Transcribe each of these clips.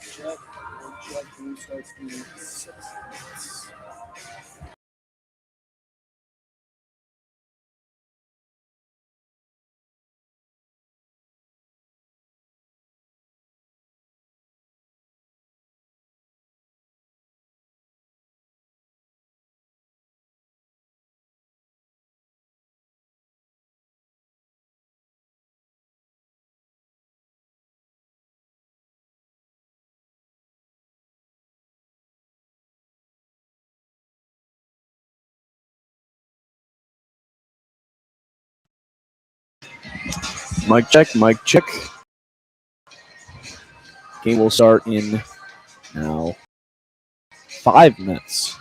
Check. Check. Game starts in 6 minutes. Mic check, mic check. Game will start in now 5 minutes.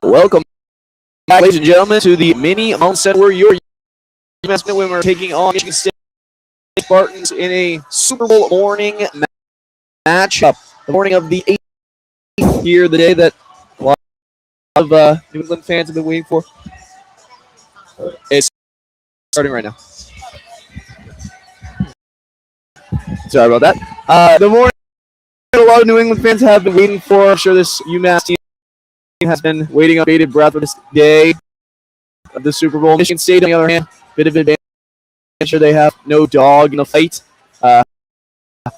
Welcome back, ladies and gentlemen, to the mini onset where your UMass Midwomen are taking on Michigan State Spartans in a Super Bowl morning matchup. The morning of the 8th here, the day that a lot of New England fans have been waiting for. It's starting right now. Sorry about that. The morning a lot of New England fans have been waiting for. I'm sure this UMass team has been waiting on bated breath for this day of the Super Bowl. Michigan State, on the other hand, bit of advantage. Sure they have no dog in the fight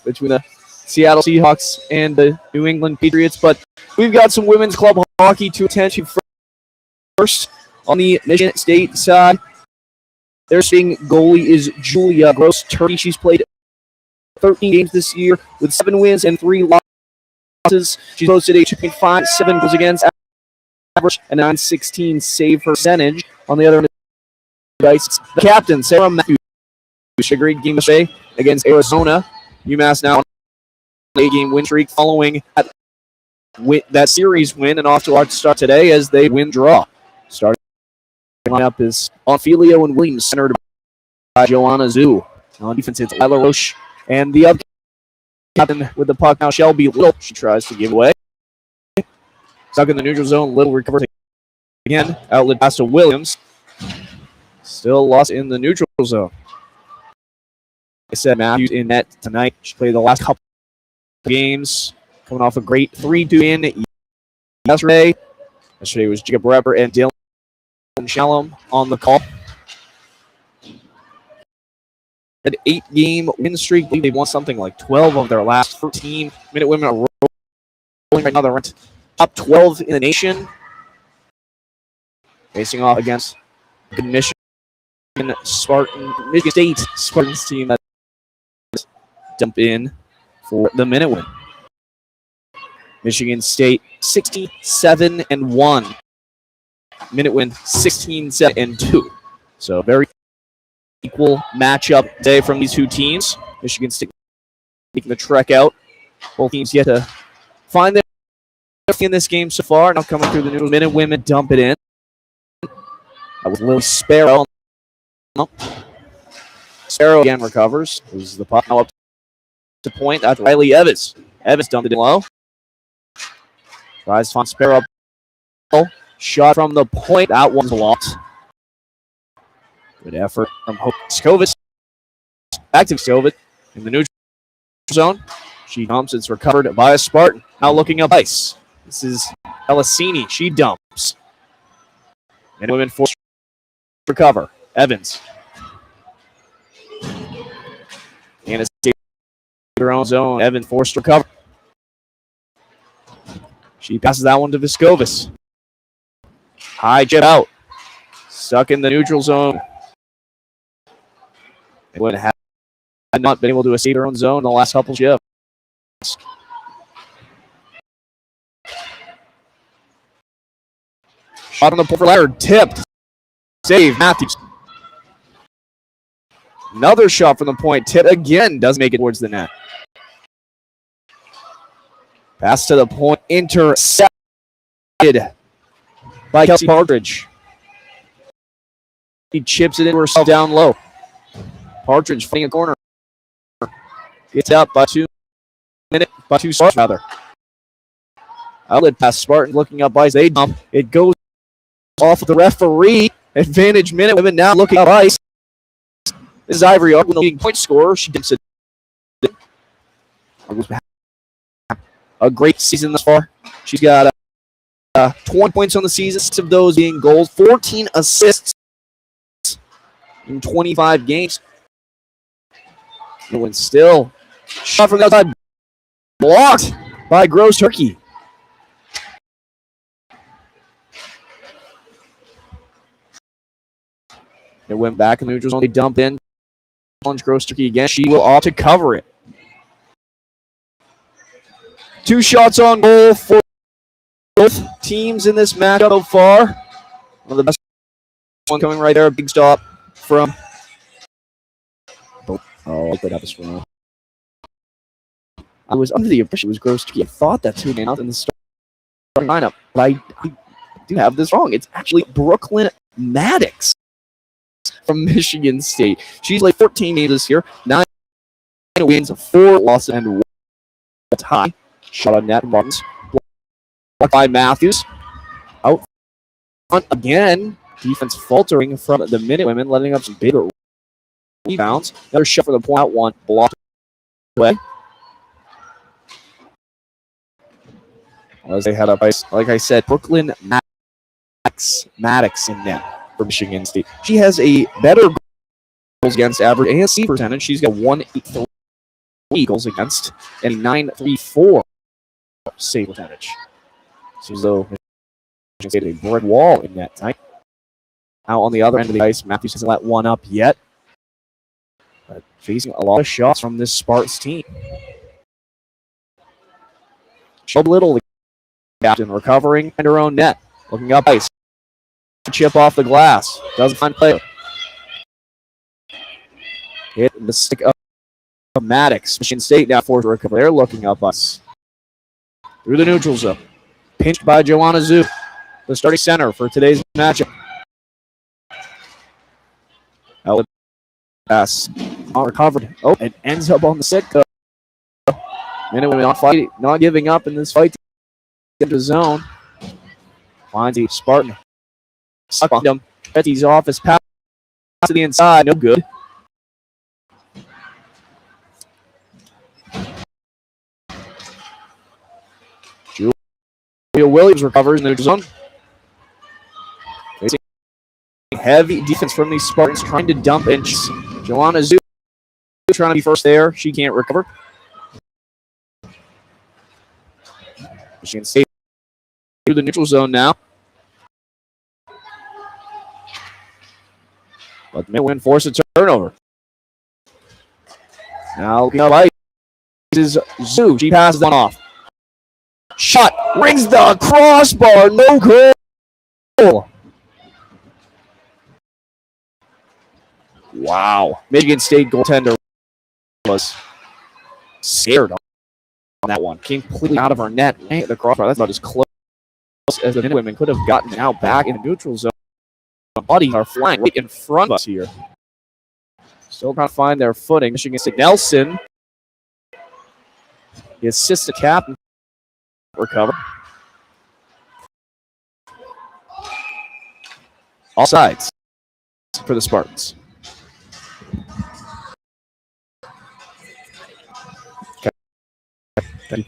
between the Seattle Seahawks and the New England Patriots. But we've got some women's club hockey to attend to first. On the Michigan State side, their starting goalie is Julia Gross-Turkey. She's played 13 games this year with 7 wins and 3 losses. She's posted a 2.57 goals against average and a 916 save percentage. On the other end of the ice, the captain, Sarah Matthews, a great game yesterday against Arizona. UMass now on an 8-game win streak following that series win and off to a hard start today as they win-draw. Starting lineup is Ophelia and Williams, centered by Joanna Zhu. On defense, it's Lila Roche. And the other captain with the puck now, Shelby Little. She tries to give away. Stuck in the neutral zone. Little recovers again. Outlet pass to Williams. Still lost in the neutral zone. I said Matthews in net tonight. She played the last couple of games. Coming off a great 3-2 win yesterday. Yesterday was Jacob Repper and Dylan Shalom on the call. An 8-game win streak. They won something like 12 of their last 13. Minute Women are rolling right now. They're ranked top 12 in the nation. Facing off against the Michigan State Spartans team that dump in for the Minute Win. Michigan State 67-1. Minute Win 16-2. So very equal matchup today from these two teams. Michigan State making the trek out. Both teams yet to find their in this game so far. Now coming through the neutral. Minute Women dump it in. That was Lily Sparrow. Sparrow again recovers. This is the puck now up to point. That's Riley Evans. Evans dumped it in low. Tries to find Sparrow. Shot from the point. That one's blocked. Good effort from Hope Skovitz. Back to Skovitz in the neutral zone. She dumps. It's recovered by a Spartan. Now looking up ice. This is Elisini. She dumps. And women forced to recover. Evans. And it's her own zone. Evans forced to recover. She passes that one to Viscovis. High jet out. Stuck in the neutral zone. They would have not been able to escape their own zone in the last couple shifts. Shot on the point for ladder. Tipped. Save. Matthews. Another shot from the point. Tip again. Doesn't make it towards the net. Pass to the point. Intercepted by Kelsey Partridge. He chips it into herself down low. Partridge fighting a corner. Gets out by 2 Spartans rather. Outlet pass. Spartan looking up ice. They dump. It goes off of the referee. Advantage Minute Women now looking up ice. This is Ivory Oak, the leading point scorer. She dumps it. A great season thus far. She's got 20 points on the season, 6 of those being goals, 14 assists in 25 games. And still, shot from the outside, blocked by Gross-Turkey. It went back in the neutral zone. They dump in. Challenge Gross-Turkey again. She will opt to cover it. 2 shots on goal for both teams in this matchup so far. One of the best one coming right there. A big stop from. Oh, I played out this one. I was under the impression it was Gross-Turkey. I thought that's who man out in the starting lineup, but do have this wrong. It's actually Brooklyn Maddox from Michigan State. She's played 14 games this year, 9 wins, 4 losses, and 1 tie. Shot on net, Martins. Blocked by Matthews. Out front again. Defense faltering from the Minute Women, letting up some bigger rebounds. Another shot for the point out, one blocked away. As they head up ice, like I said, Brooklyn Maddox in net for Michigan State. She has a better goals against average ASC percentage. She's got 183 goals against and a 934 save percentage. Seems as though Michigan State a brick wall in net tonight. Out on the other end of the ice, Matthews hasn't let one up yet. But facing a lot of shots from this Spartans team. Job Little, the captain, recovering in her own net. Looking up ice. Chip off the glass. Doesn't find play. Hit the stick of Maddox. Michigan State now forced to recover. They're looking up ice. Through the neutral zone. Pinched by Joanna Zhu, the starting center for today's matchup. Outlet pass. Not recovered. Oh, it ends up on the stick. Minute Women not fighting, not giving up in this fight to get the zone. Finds a Spartan. Stuck on him. Betty's off his pass to the inside. No good. Julia Williams recovers in the neutral zone. Facing heavy defense from these Spartans, trying to dump inches. Joanna Zhu trying to be first there. She can't recover. Michigan State through the neutral zone now. But the Midwin force a turnover. Now looking up ice is Zhu. She passes one off. Shot rings the crossbar. No goal. Wow. Michigan State goaltender was scared on that one. Came completely out of her net. The crossbar. That's about as close as the women could have gotten. Now back in the neutral zone. Buddies are flying right in front of us here. Still trying to find their footing. Michigan State Nelson, the assistant captain, recover. All sides for the Spartans. Okay.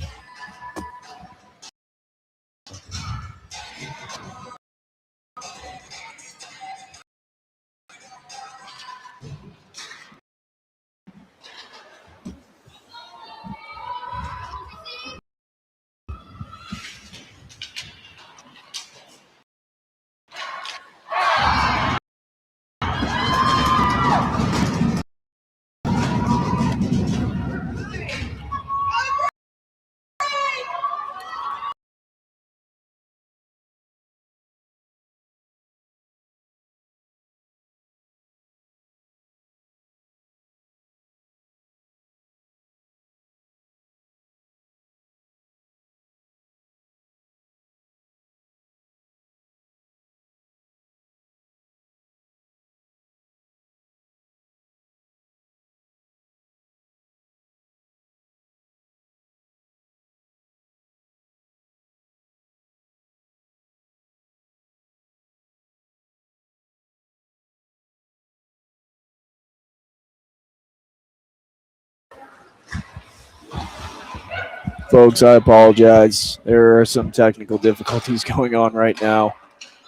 Folks, I apologize. There are some technical difficulties going on right now.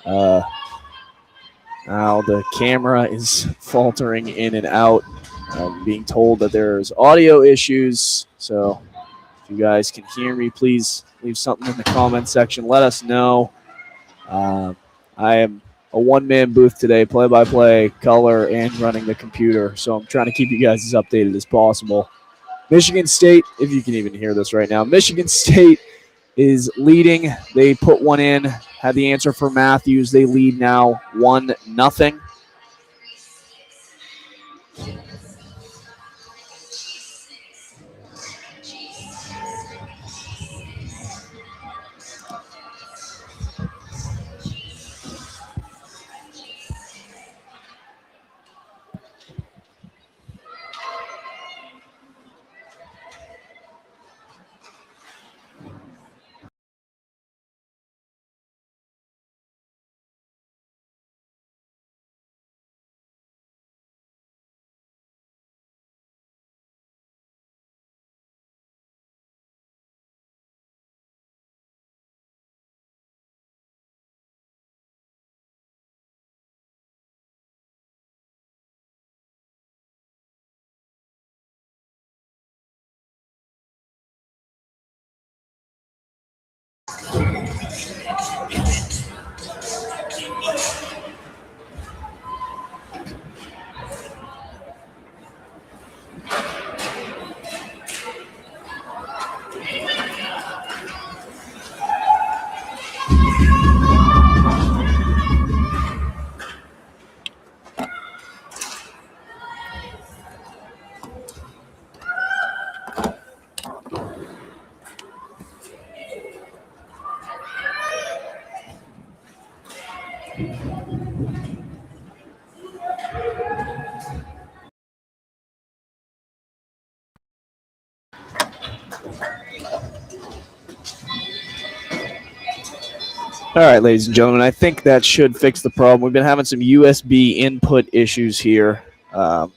Now the camera is faltering in and out. I'm being told that there's audio issues. So if you guys can hear me, please leave something in the comment section. Let us know. I am a one-man booth today, play-by-play, color, and running the computer. So I'm trying to keep you guys as updated as possible. Michigan State, if you can even hear this right now, Michigan State is leading. They put one in, had the answer for Matthews. They lead now 1-0. All right, ladies and gentlemen, I think that should fix the problem. We've been having some USB input issues here. I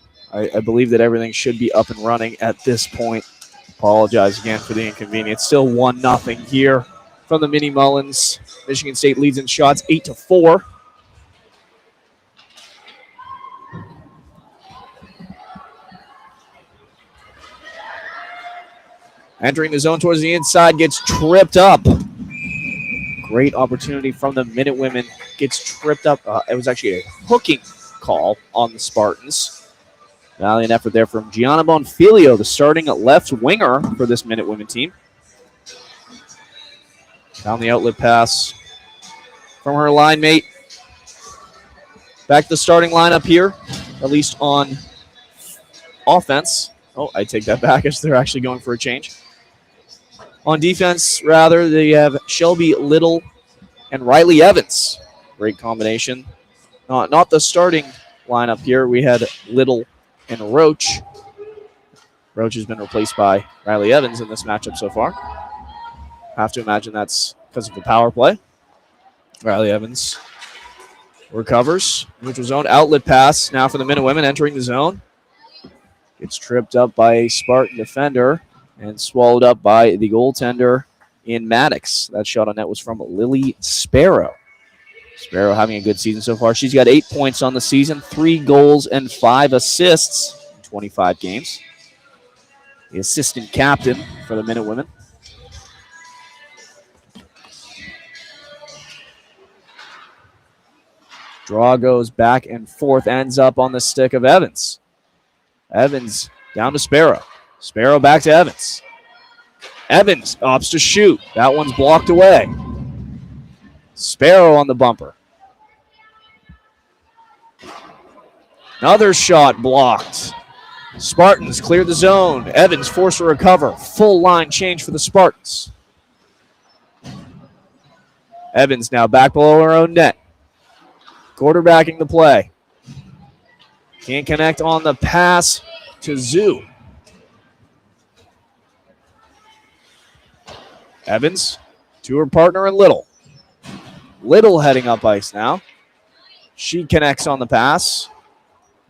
believe that everything should be up and running at this point. Apologize again for the inconvenience. Still 1-0 here from the Mini Mullins. Michigan State leads in shots 8-4. Entering the zone towards the inside, gets tripped up. Great opportunity from the Minute Women. Gets tripped up. It was actually a hooking call on the Spartans. Valiant effort there from Gianna Bonfilio, the starting left winger for this Minute Women team. Down the outlet pass from her line mate. Back to the starting lineup here, at least on offense. Oh, I take that back as they're actually going for a change. On defense, rather, they have Shelby Little and Riley Evans. Great combination. Not the starting lineup here. We had Little and Roach. Roach has been replaced by Riley Evans in this matchup so far. Have to imagine that's because of the power play. Riley Evans recovers. Neutral zone outlet pass now for the Minute Women entering the zone. Gets tripped up by a Spartan defender and swallowed up by the goaltender in Maddox. That shot on net was from Lily Sparrow. Sparrow having a good season so far. She's got 8 points on the season, 3 goals and 5 assists in 25 games. The assistant captain for the Minute Women. Draw goes back and forth, ends up on the stick of Evans. Evans down to Sparrow. Sparrow back to Evans. Evans opts to shoot. That one's blocked away. Sparrow on the bumper. Another shot blocked. Spartans clear the zone. Evans forced to recover. Full line change for the Spartans. Evans now back below her own net. Quarterbacking the play. Can't connect on the pass to Zoo. Evans to her partner in Little. Little heading up ice now. She connects on the pass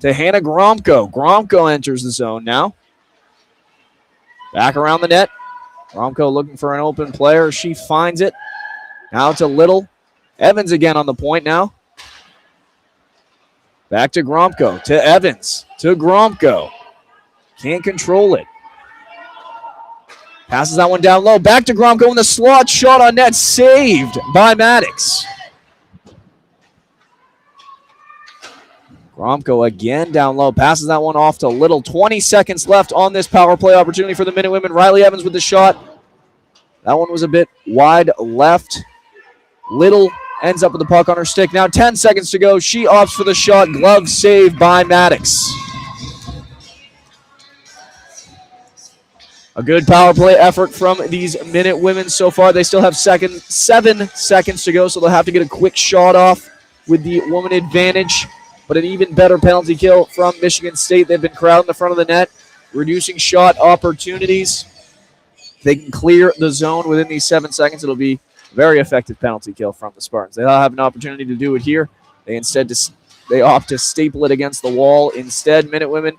to Hannah Gromko. Gromko enters the zone now. Back around the net. Gromko looking for an open player. She finds it. Now to Little. Evans again on the point now. Back to Gromko. To Evans. To Gromko. Can't control it. Passes that one down low. Back to Gromko in the slot. Shot on net. Saved by Maddox. Gromko again down low. Passes that one off to Little. 20 seconds left on this power play opportunity for the Minute Women. Riley Evans with the shot. That one was a bit wide left. Little ends up with the puck on her stick. Now 10 seconds to go. She opts for the shot. Glove saved by Maddox. A good power play effort from these Minute Women so far. They still have 7 seconds to go, so they'll have to get a quick shot off with the woman advantage. But an even better penalty kill from Michigan State. They've been crowding the front of the net, reducing shot opportunities. If they can clear the zone within these 7 seconds, it'll be a very effective penalty kill from the Spartans. They'll have an opportunity to do it here. They opt to staple it against the wall instead. Minute Women.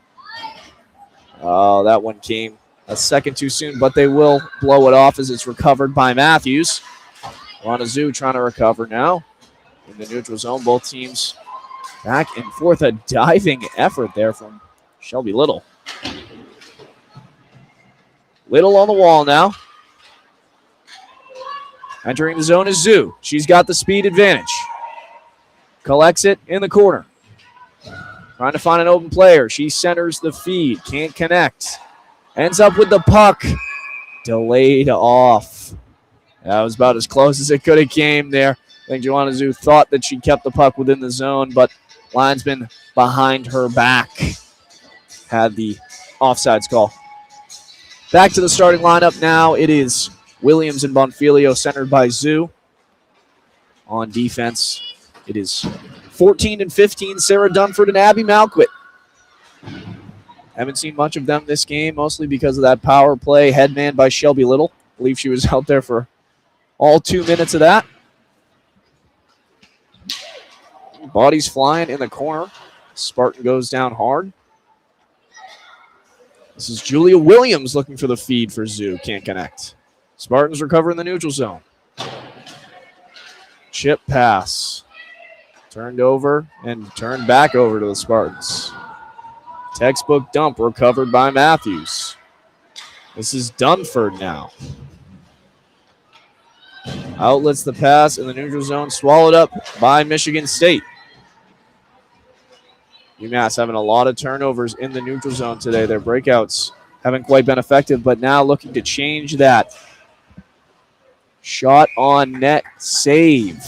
Oh, that one came a second too soon, but they will blow it off as it's recovered by Matthews. Lana Zoo trying to recover now in the neutral zone. Both teams back and forth. A diving effort there from Shelby Little. Little on the wall now. Entering the zone is Zhu. She's got the speed advantage. Collects it in the corner. Trying to find an open player. She centers the feed. Can't connect. Ends up with the puck. Delayed off. That was about as close as it could have came there. I think Joanna Zhu thought that she kept the puck within the zone, but linesman behind her back had the offsides call. Back to the starting lineup now. It is Williams and Bonfilio, centered by Zhu. On defense, it is 14 and 15, Sarah Dunford and Abby Malquit. Haven't seen much of them this game, mostly because of that power play headman by Shelby Little. I believe she was out there for all 2 minutes of that. Bodies flying in the corner. Spartan goes down hard. This is Julia Williams looking for the feed for Zhu. Can't connect. Spartans recover in the neutral zone. Chip pass. Turned over and turned back over to the Spartans. Textbook dump recovered by Matthews. This is Dunford now. Outlets the pass in the neutral zone, swallowed up by Michigan State. UMass having a lot of turnovers in the neutral zone today. Their breakouts haven't quite been effective, but now looking to change that. Shot on net, save.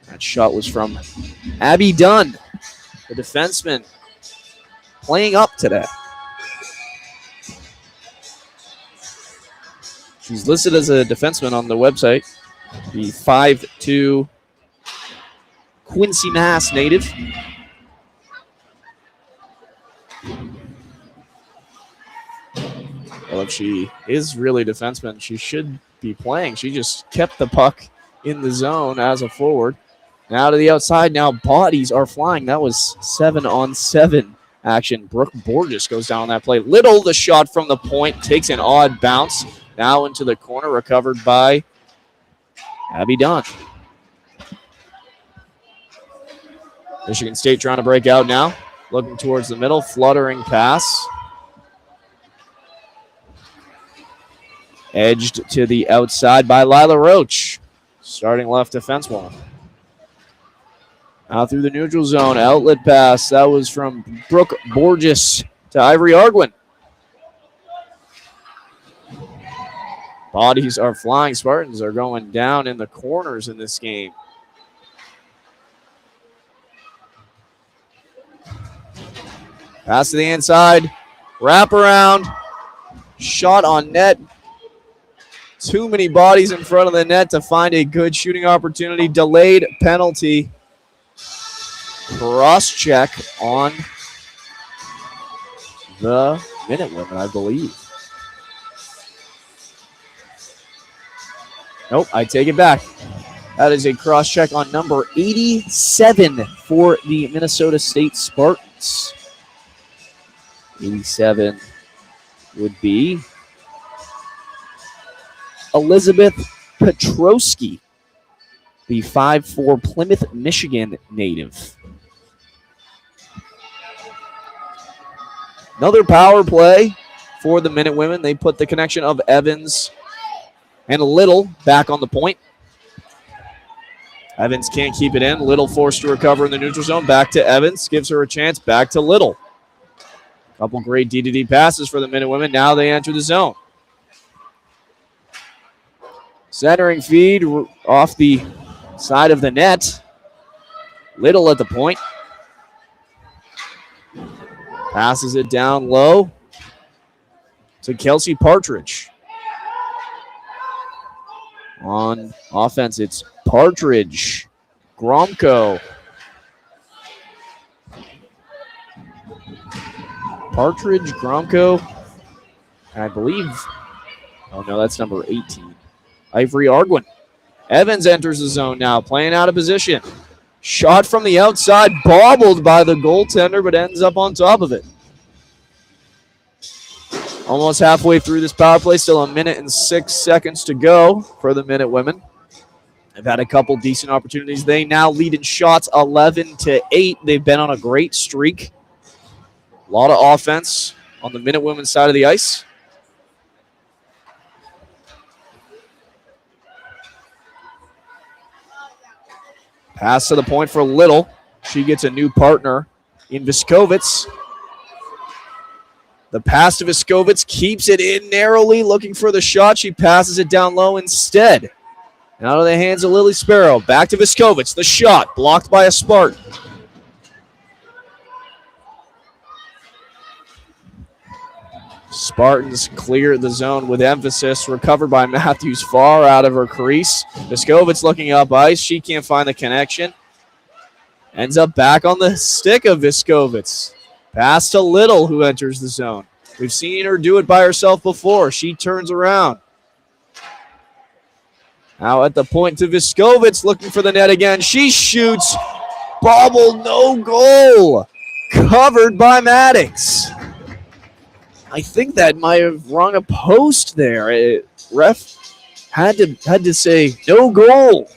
That shot was from Abby Dunn, the defenseman, playing up today. She's listed as a defenseman on the website. The 5'2" Quincy, Mass native. Well, if she is really a defenseman, she should be playing. She just kept the puck in the zone as a forward. Now to the outside. Now bodies are flying. That was 7-on-7 action. Brooke Borges goes down on that play. Little, the shot from the point, takes an odd bounce. Now into the corner, recovered by Abby Dunn. Michigan State trying to break out now. Looking towards the middle, fluttering pass. Edged to the outside by Lila Roach, starting left defensewoman. Out through the neutral zone, outlet pass. That was from Brooke Borges to Ivory Arguin. Bodies are flying. Spartans are going down in the corners in this game. Pass to the inside. Wrap around. Shot on net. Too many bodies in front of the net to find a good shooting opportunity. Delayed penalty. Cross check on the Minutewomen, I believe. Nope, I take it back. That is a cross check on number 87 for the Minnesota State Spartans. 87 would be Elizabeth Petrosky, the 5'4" Plymouth, Michigan native. Another power play for the Minutewomen. They put the connection of Evans and Little back on the point. Evans can't keep it in. Little forced to recover in the neutral zone. Back to Evans. Gives her a chance. Back to Little. Couple great D-to-D passes for the Minutewomen. Now they enter the zone. Centering feed off the side of the net. Little at the point. Passes it down low to Kelsey Partridge. On offense, it's Partridge, Gromko. Partridge, Gromko, and I believe, oh no, that's number 18. Ivory Arguin. Evans enters the zone now, playing out of position. Shot from the outside, bobbled by the goaltender, but ends up on top of it. Almost halfway through this power play, still 1 minute and 6 seconds to go for the Minutewomen. They've had a couple decent opportunities. They now lead in shots 11-8. They've been on a great streak. A lot of offense on the Minutewomen side of the ice. Pass to the point for Little. She gets a new partner in Viskovitz. The pass to Viskovitz keeps it in narrowly, looking for the shot. She passes it down low instead. And out of the hands of Lily Sparrow. Back to Viskovitz. The shot blocked by a Spartan. Spartans clear the zone with emphasis. Recovered by Matthews far out of her crease. Viskovitz looking up ice. She can't find the connection. Ends up back on the stick of Viskovitz. Pass to Little, who enters the zone. We've seen her do it by herself before. She turns around. Now at the point to Viskovitz, looking for the net again. She shoots. Bobble, no goal. Covered by Maddox. I think that might have rung a post there. Ref had to say no goal.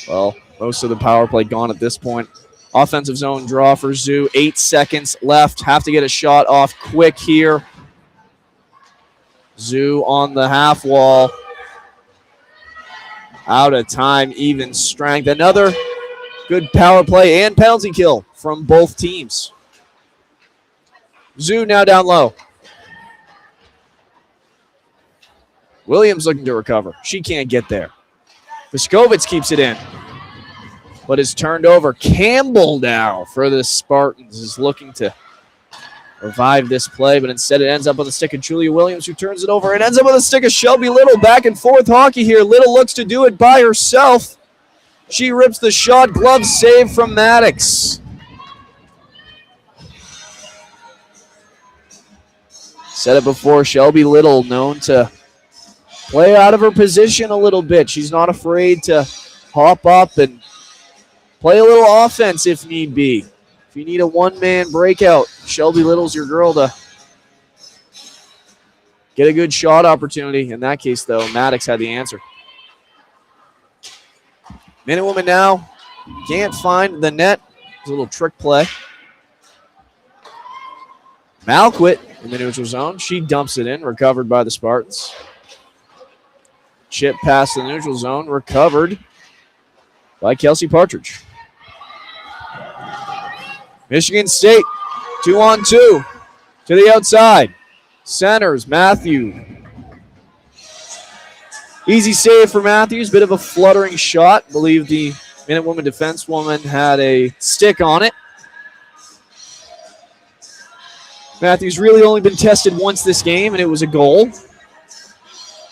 Well, most of the power play gone at this point. Offensive zone draw for Zoo. 8 seconds left. Have to get a shot off quick here. Zoo on the half wall. Out of time, even strength. Another good power play and penalty kill from both teams. Zoo now down low. Williams looking to recover. She can't get there. Viskovitz keeps it in, but is turned over. Campbell now for the Spartans is looking to revive this play, but instead it ends up on the stick of Julia Williams, who turns it over. It ends up on the stick of Shelby Little. Back and forth hockey here. Little looks to do it by herself. She rips the shot. Glove save from Maddox. Said it before, Shelby Little known to play out of her position a little bit. She's not afraid to hop up and play a little offense if need be. If you need a one-man breakout, Shelby Little's your girl to get a good shot opportunity. In that case, though, Maddox had the answer. Minutewoman now can't find the net. It's a little trick play. Malquit in the neutral zone. She dumps it in, recovered by the Spartans. Chip past the neutral zone, recovered by Kelsey Partridge. Michigan State, 2-on-2 to the outside. Centers, Matthew. Easy save for Matthews, bit of a fluttering shot. I believe the Minutewoman defensewoman had a stick on it. Matthews really only been tested once this game, and it was a goal.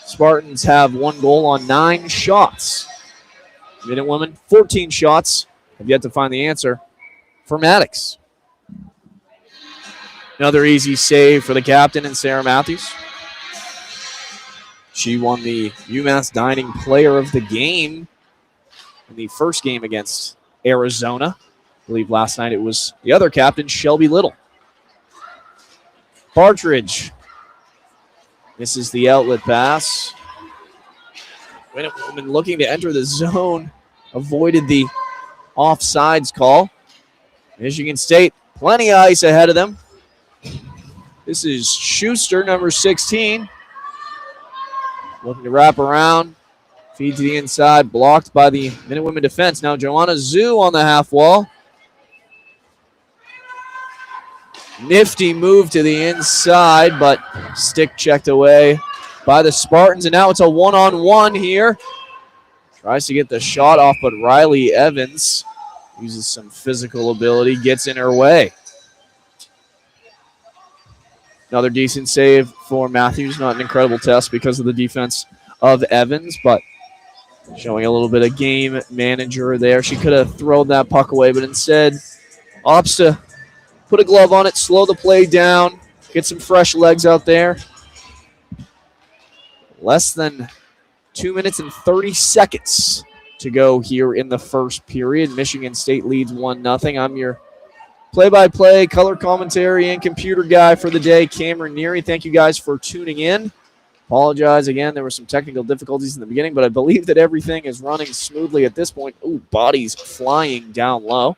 Spartans have 1 goal on 9 shots. Minutewoman, 14 shots. Have yet to find the answer for Maddox. Another easy save for the captain and Sarah Matthews. She won the UMass Dining Player of the Game in the first game against Arizona. I believe last night it was the other captain, Shelby Little. Partridge misses the outlet pass. Minutewoman looking to enter the zone, avoided the offsides call. Michigan State, plenty of ice ahead of them. This is Schuster, number 16. Looking to wrap around. Feed to the inside, blocked by the Minutewomen defense. Now Joanna Zhu on the half wall. Nifty move to the inside, but stick checked away by the Spartans. And now it's a one-on-one here. Tries to get the shot off, but Riley Evans uses some physical ability, gets in her way. Another decent save for Matthews. Not an incredible test because of the defense of Evans, but showing a little bit of game manager there. She could have thrown that puck away, but instead opts to put a glove on it, slow the play down, get some fresh legs out there. Less than 2 minutes and 30 seconds to go here in the first period. Michigan State leads 1-0. I'm your play-by-play, color commentary, and computer guy for the day, Cameron Neary. Thank you guys for tuning in. Apologize again. There were some technical difficulties in the beginning, but I believe that everything is running smoothly at this point. Ooh, bodies flying down low.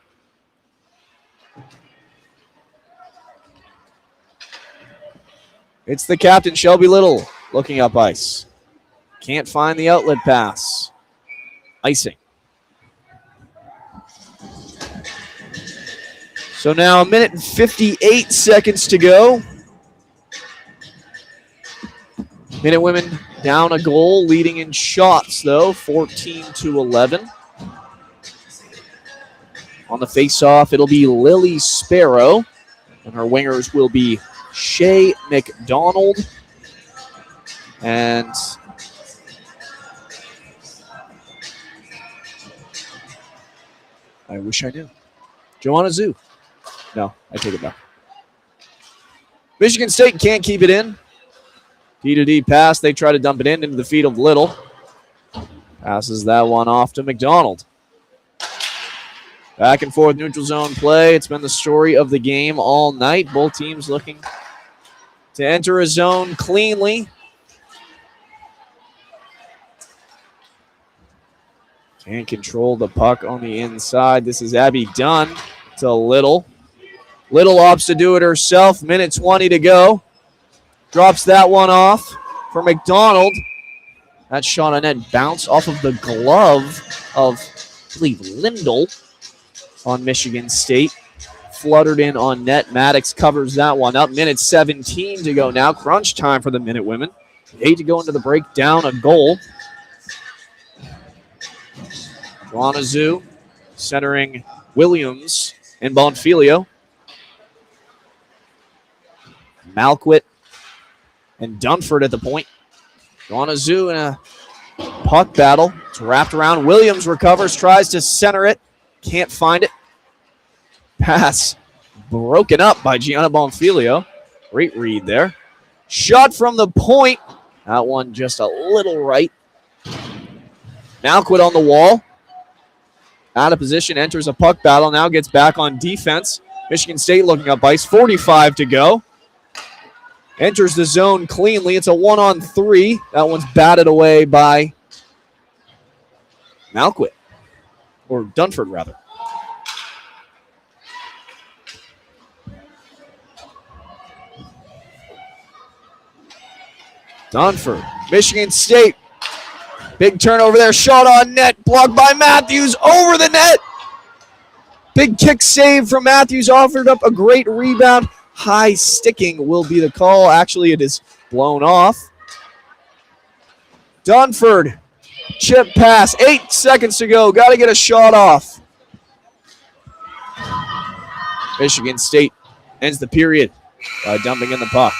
It's the captain, Shelby Little, looking up ice. Can't find the outlet pass. Icing. So now a minute and 58 seconds to go. Minute Women down a goal, leading in shots, though, 14-11. On the face-off, it'll be Lily Sparrow, and her wingers will be Shay McDonald and I wish I knew. Joanna Zhu. No, I take it back. Michigan State can't keep it in. D-to-D pass. They try to dump it into the feet of Little. Passes that one off to McDonald. Back and forth neutral zone play. It's been the story of the game all night. Both teams looking to enter a zone cleanly. Can't control the puck on the inside. This is Abby Dunn to Little. Little opts to do it herself. Minute 20 to go. Drops that one off for McDonald. That shot on net bounced off of the glove of, I believe, Lindell on Michigan State. Fluttered in on net. Maddox covers that one up. Minute 17 to go now. Crunch time for the Minute Women. 8 to go into the break. Down a goal. Joanna Zhu centering Williams and Bonfilio. Malquit and Dunford at the point. Joanna Zhu in a puck battle. It's wrapped around. Williams recovers, tries to center it. Can't find it. Pass broken up by Gianna Bonfilio. Great read there. Shot from the point. That one just a little right. Malquit on the wall. Out of position, enters a puck battle. Now gets back on defense. Michigan State looking up ice. 45 to go. Enters the zone cleanly. It's a 1-on-3. That one's batted away by Malquit. Or Dunford, rather. Dunford. Michigan State. Big turnover there. Shot on net. Blocked by Matthews. Over the net. Big kick save from Matthews. Offered up a great rebound. High sticking will be the call. Actually, it is blown off. Dunford. Chip pass. 8 seconds to go. Got to get a shot off. Michigan State ends the period by dumping in the puck.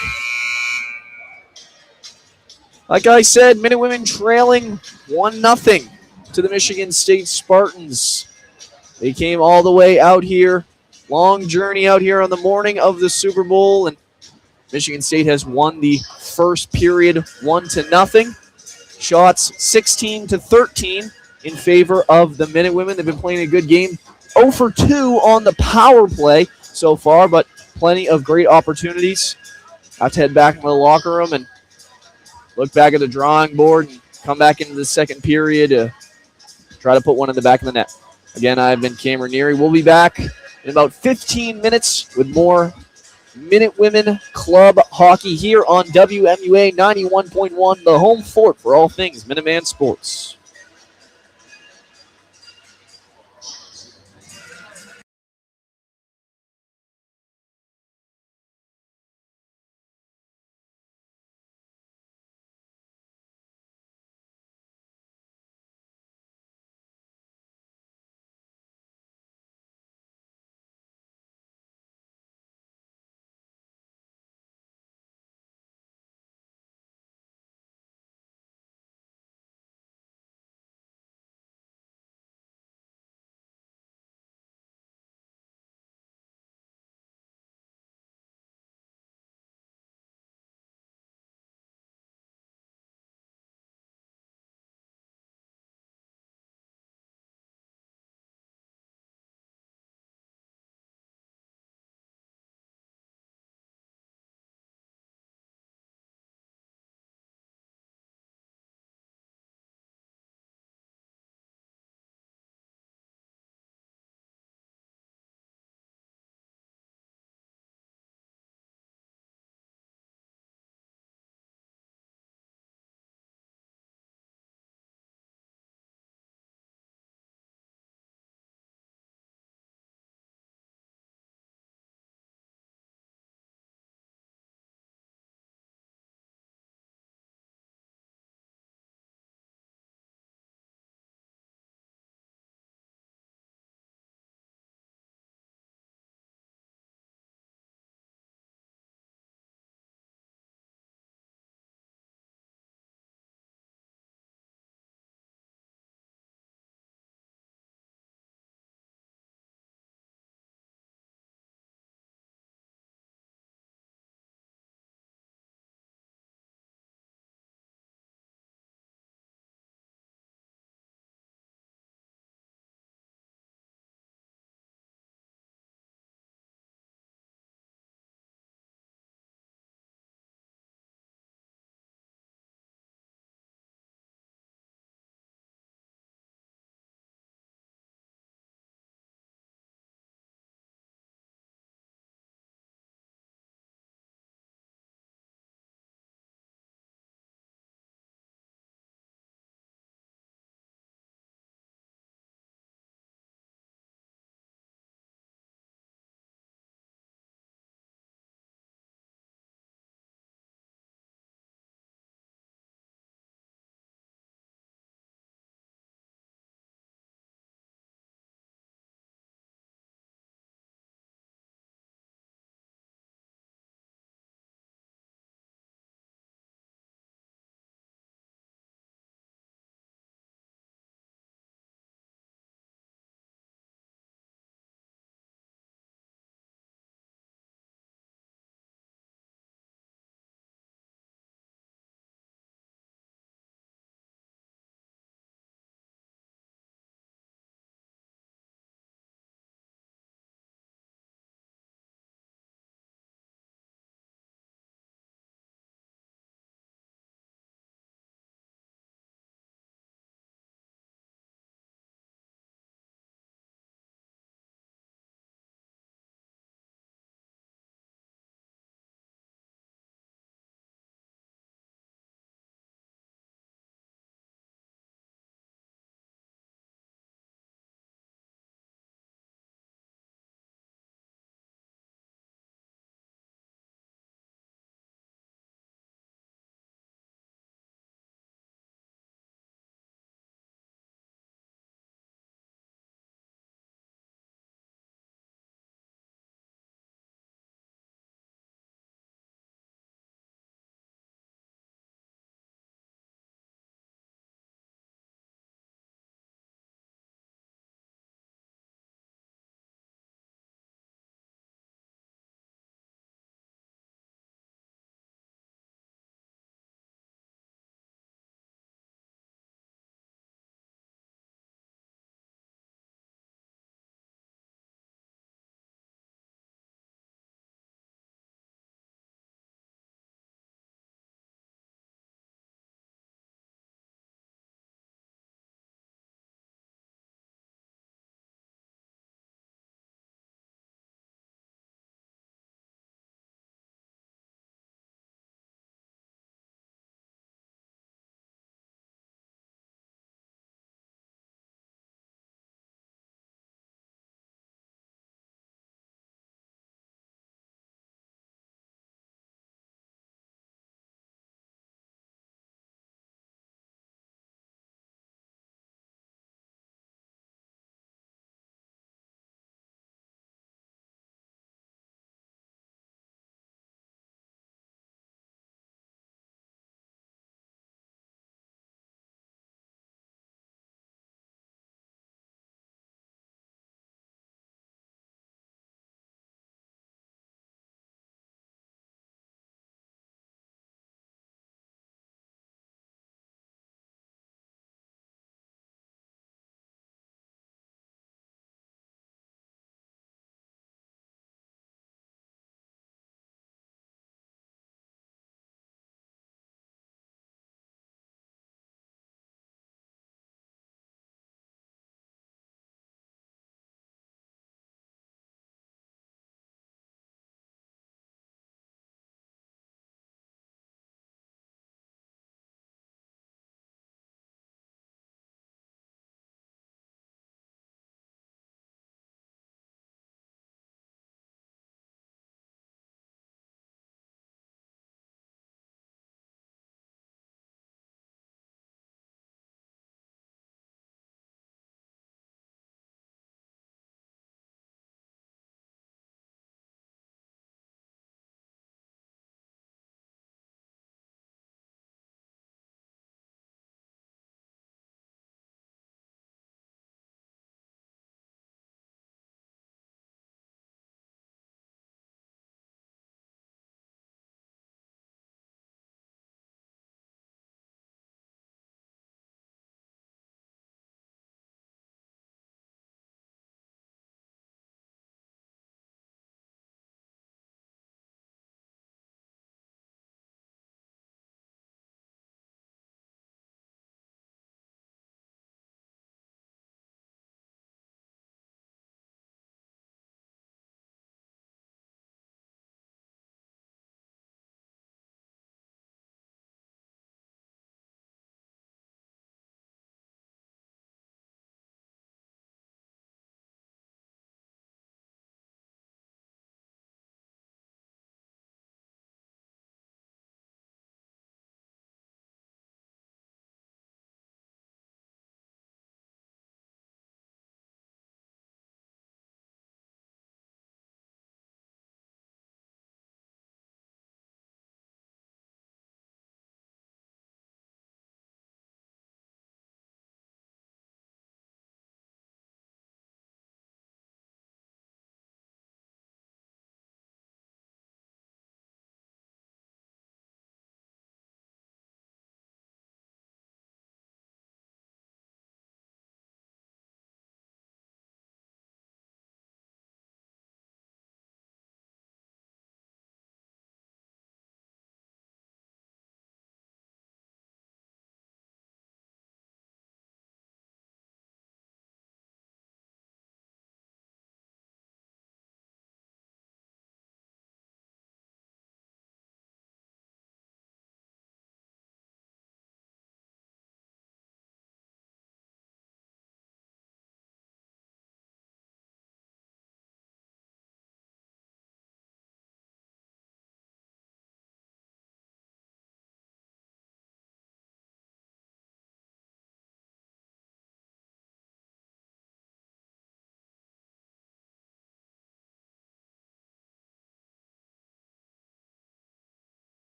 Like I said, Minute Women trailing 1-0 to the Michigan State Spartans. They came all the way out here. Long journey out here on the morning of the Super Bowl, and Michigan State has won the first period 1-0. Shots 16-13 in favor of the Minute Women. They've been playing a good game. 0 for 2 on the power play so far, but plenty of great opportunities. Have to head back into the locker room and look back at the drawing board and come back into the second period to try to put one in the back of the net. Again, I've been Cameron Neary. We'll be back in about 15 minutes with more Minute Women Club hockey here on WMUA 91.1, the home fort for all things Minuteman sports.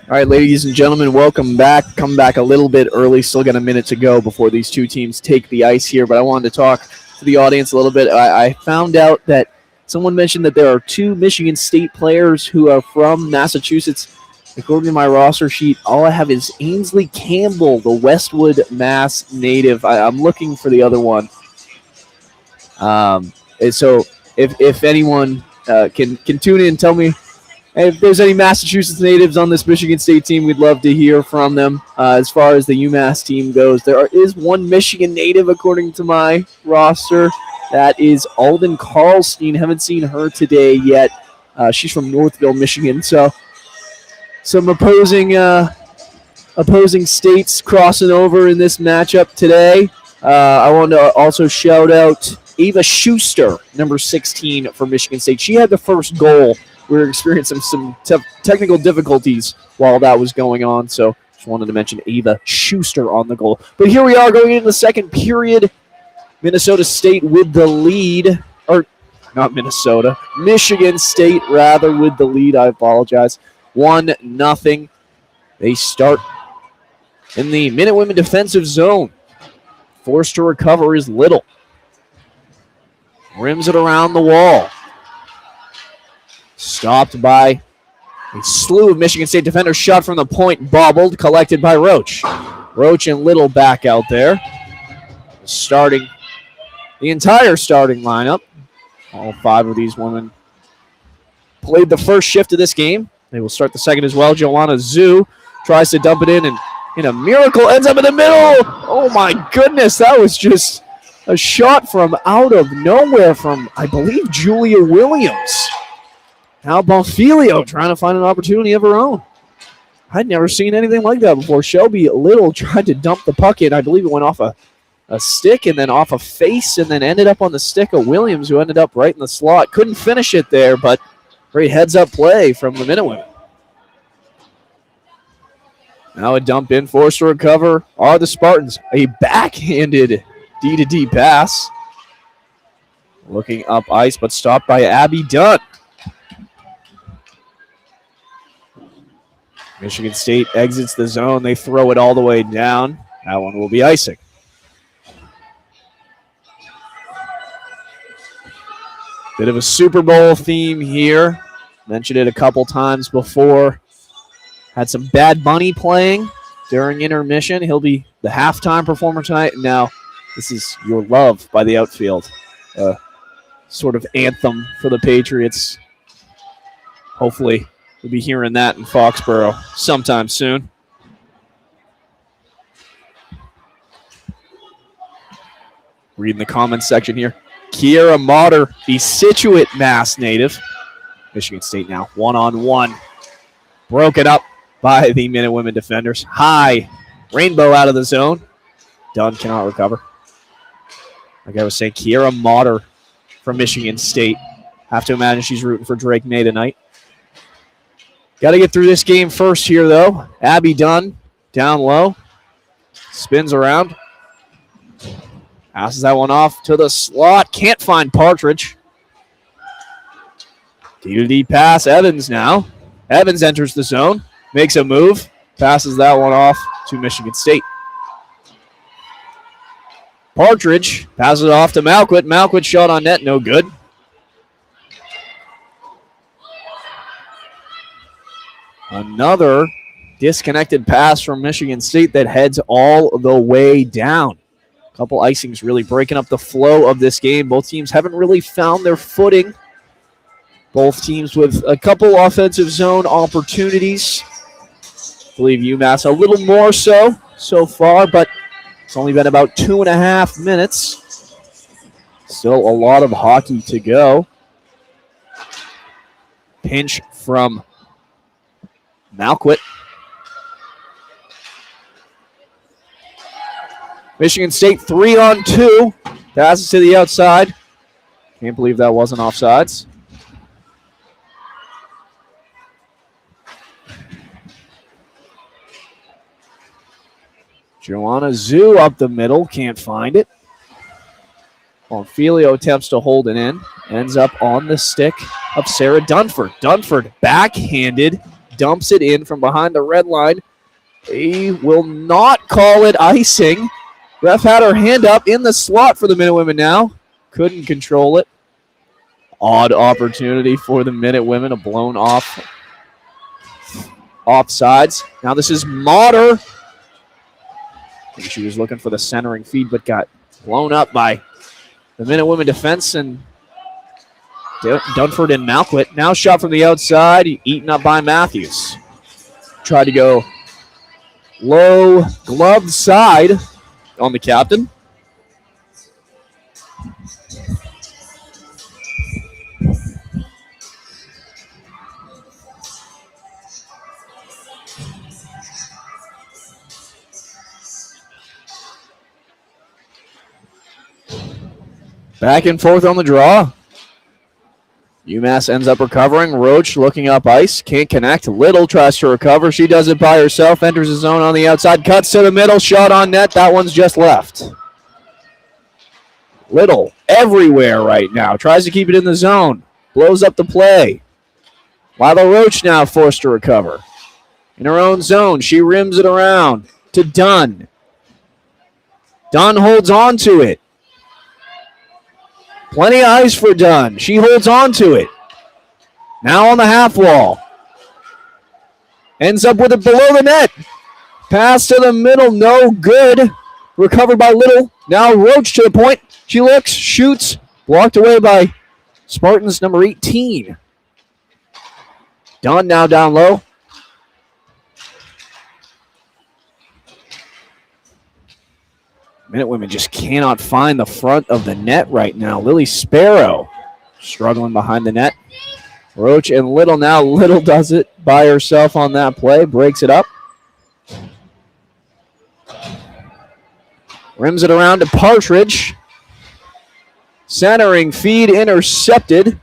All right, ladies and gentlemen, welcome back. Come back a little bit early. Still got a minute to go before these two teams take the ice here, but I wanted to talk to the audience a little bit. I found out that someone mentioned that there are two Michigan State players who are from Massachusetts. According to my roster sheet, all I have is Ainsley Campbell, the Westwood, Mass native. I'm looking for the other one. And so if anyone can tune in and tell me if there's any Massachusetts natives on this Michigan State team, we'd love to hear from them. As far as the UMass team goes, there is one Michigan native according to my roster. That is Alden Carlstein. Haven't seen her today yet. She's from Northville, Michigan. So some opposing states crossing over in this matchup today. I want to also shout out Ava Schuster, number 16 for Michigan State. She had the first goal. We were experiencing some technical difficulties while that was going on, so just wanted to mention Ava Schuster on the goal. But here we are going into the second period. Minnesota State with the lead, or not Minnesota, Michigan State rather with the lead. I apologize. 1-0. They start in the Minutewomen defensive zone. Forced to recover is Little. Rims it around the wall. Stopped by a slew of Michigan State defenders. Shot from the point, bobbled, collected by Roach. Roach and Little back out there. Starting the entire starting lineup. All five of these women played the first shift of this game. They will start the second as well. Joanna Zhu tries to dump it in, and in a miracle ends up in the middle. Oh my goodness, that was just a shot from out of nowhere from, I believe, Julia Williams. Now Bonfilio trying to find an opportunity of her own. I'd never seen anything like that before. Shelby Little tried to dump the puck in. I believe it went off a stick and then off a face and then ended up on the stick of Williams, who ended up right in the slot. Couldn't finish it there, but great heads-up play from the Minutewomen. Now a dump in, forced to recover are the Spartans. A backhanded D-to-D pass. Looking up ice, but stopped by Abby Dunn. Michigan State exits the zone. They throw it all the way down. That one will be icing. Bit of a Super Bowl theme here. Mentioned it a couple times before. Had some Bad Bunny playing during intermission. He'll be the halftime performer tonight. And now this is Your Love by the Outfield. Sort of anthem for the Patriots. Hopefully we'll be hearing that in Foxborough sometime soon. Reading the comments section here. Kiera Motter, the Scituate, Mass native. Michigan State now one-on-one. Broken up by the Minutewomen defenders. High. Rainbow out of the zone. Dunn cannot recover. Like I was saying, Kiera Motter from Michigan State. Have to imagine she's rooting for Drake May tonight. Got to get through this game first here, though. Abby Dunn down low. Spins around. Passes that one off to the slot. Can't find Partridge. D-to-D pass. Evans now. Evans enters the zone. Makes a move. Passes that one off to Michigan State. Partridge passes it off to Malquit. Malquit shot on net. No good. Another disconnected pass from Michigan State that heads all the way down. A couple icings really breaking up the flow of this game. Both teams haven't really found their footing. Both teams with a couple offensive zone opportunities. I believe UMass a little more so far, but it's only been about 2.5 minutes. Still a lot of hockey to go. Pinch from Malquit. Michigan State 3-on-2. Passes to the outside. Can't believe that wasn't offsides. Joanna Zhu up the middle. Can't find it. Bonfilio attempts to hold it in. Ends up on the stick of Sarah Dunford. Dunford backhanded dumps it in from behind the red line. They will not call it icing. Ref had her hand up in the slot for the Minute Women now. Couldn't control it. Odd opportunity for the Minute Women, a blown off offsides. Now this is Motter. I think she was looking for the centering feed, but got blown up by the Minute Women defense, and Dunford and Malquit. Now shot from the outside, eaten up by Matthews. Tried to go low glove side on the captain. Back and forth on the draw. UMass ends up recovering. Roach looking up ice. Can't connect. Little tries to recover. She does it by herself. Enters the zone on the outside. Cuts to the middle. Shot on net. That one's just left. Little everywhere right now. Tries to keep it in the zone. Blows up the play. Lila Roach now forced to recover. In her own zone. She rims it around to Dunn. Dunn holds on to it. Plenty of ice for Dunn. She holds on to it. Now on the half wall. Ends up with it below the net. Pass to the middle. No good. Recovered by Little. Now Roach to the point. She looks, shoots. Blocked away by Spartans number 18. Dunn now down low. Minute Women just cannot find the front of the net right now. Lily Sparrow struggling behind the net. Roach and Little now. Little does it by herself on that play. Breaks it up. Rims it around to Partridge. Centering feed intercepted.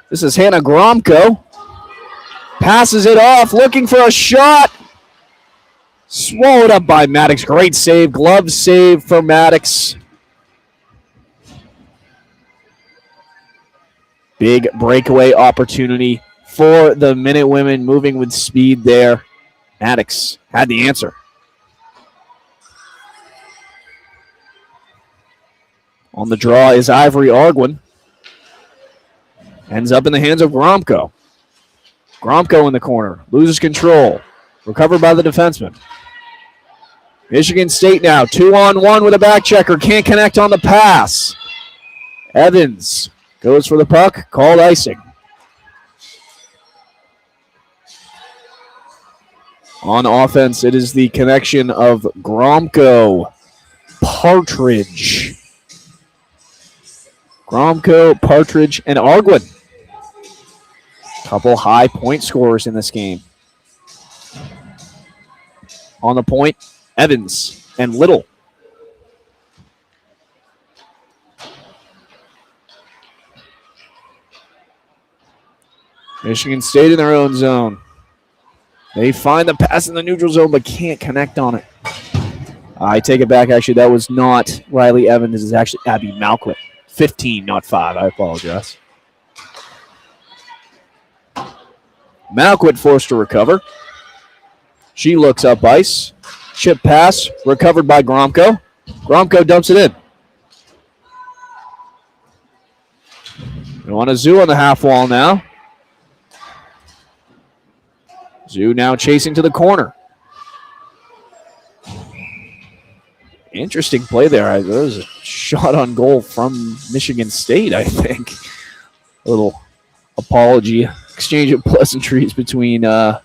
This is Hannah Gromko. Passes it off, looking for a shot. Swallowed up by Maddox. Great save. Glove save for Maddox. Big breakaway opportunity for the Minute Women, moving with speed there. Maddox had the answer. On the draw is Ivory Arguin. Ends up in the hands of Gromko. Gromko in the corner. Loses control. Recovered by the defenseman. Michigan State now 2-on-1 with a back checker. Can't connect on the pass. Evans goes for the puck. Called icing. On offense, it is the connection of Gromko, Partridge. Gromko, Partridge, and Arguin. Couple high point scorers in this game. On the point, Evans and Little. Michigan State in their own zone. They find the pass in the neutral zone but can't connect on it. I take it back. Actually, that was not Riley Evans. This is actually Abby Malquit. 15, not 5. I apologize. Malquit forced to recover. She looks up ice. Chip pass, recovered by Gromko. Gromko dumps it in. We want a Zoo on the half wall now. Zoo now chasing to the corner. Interesting play there. There was a shot on goal from Michigan State, I think. A little apology, exchange of pleasantries between it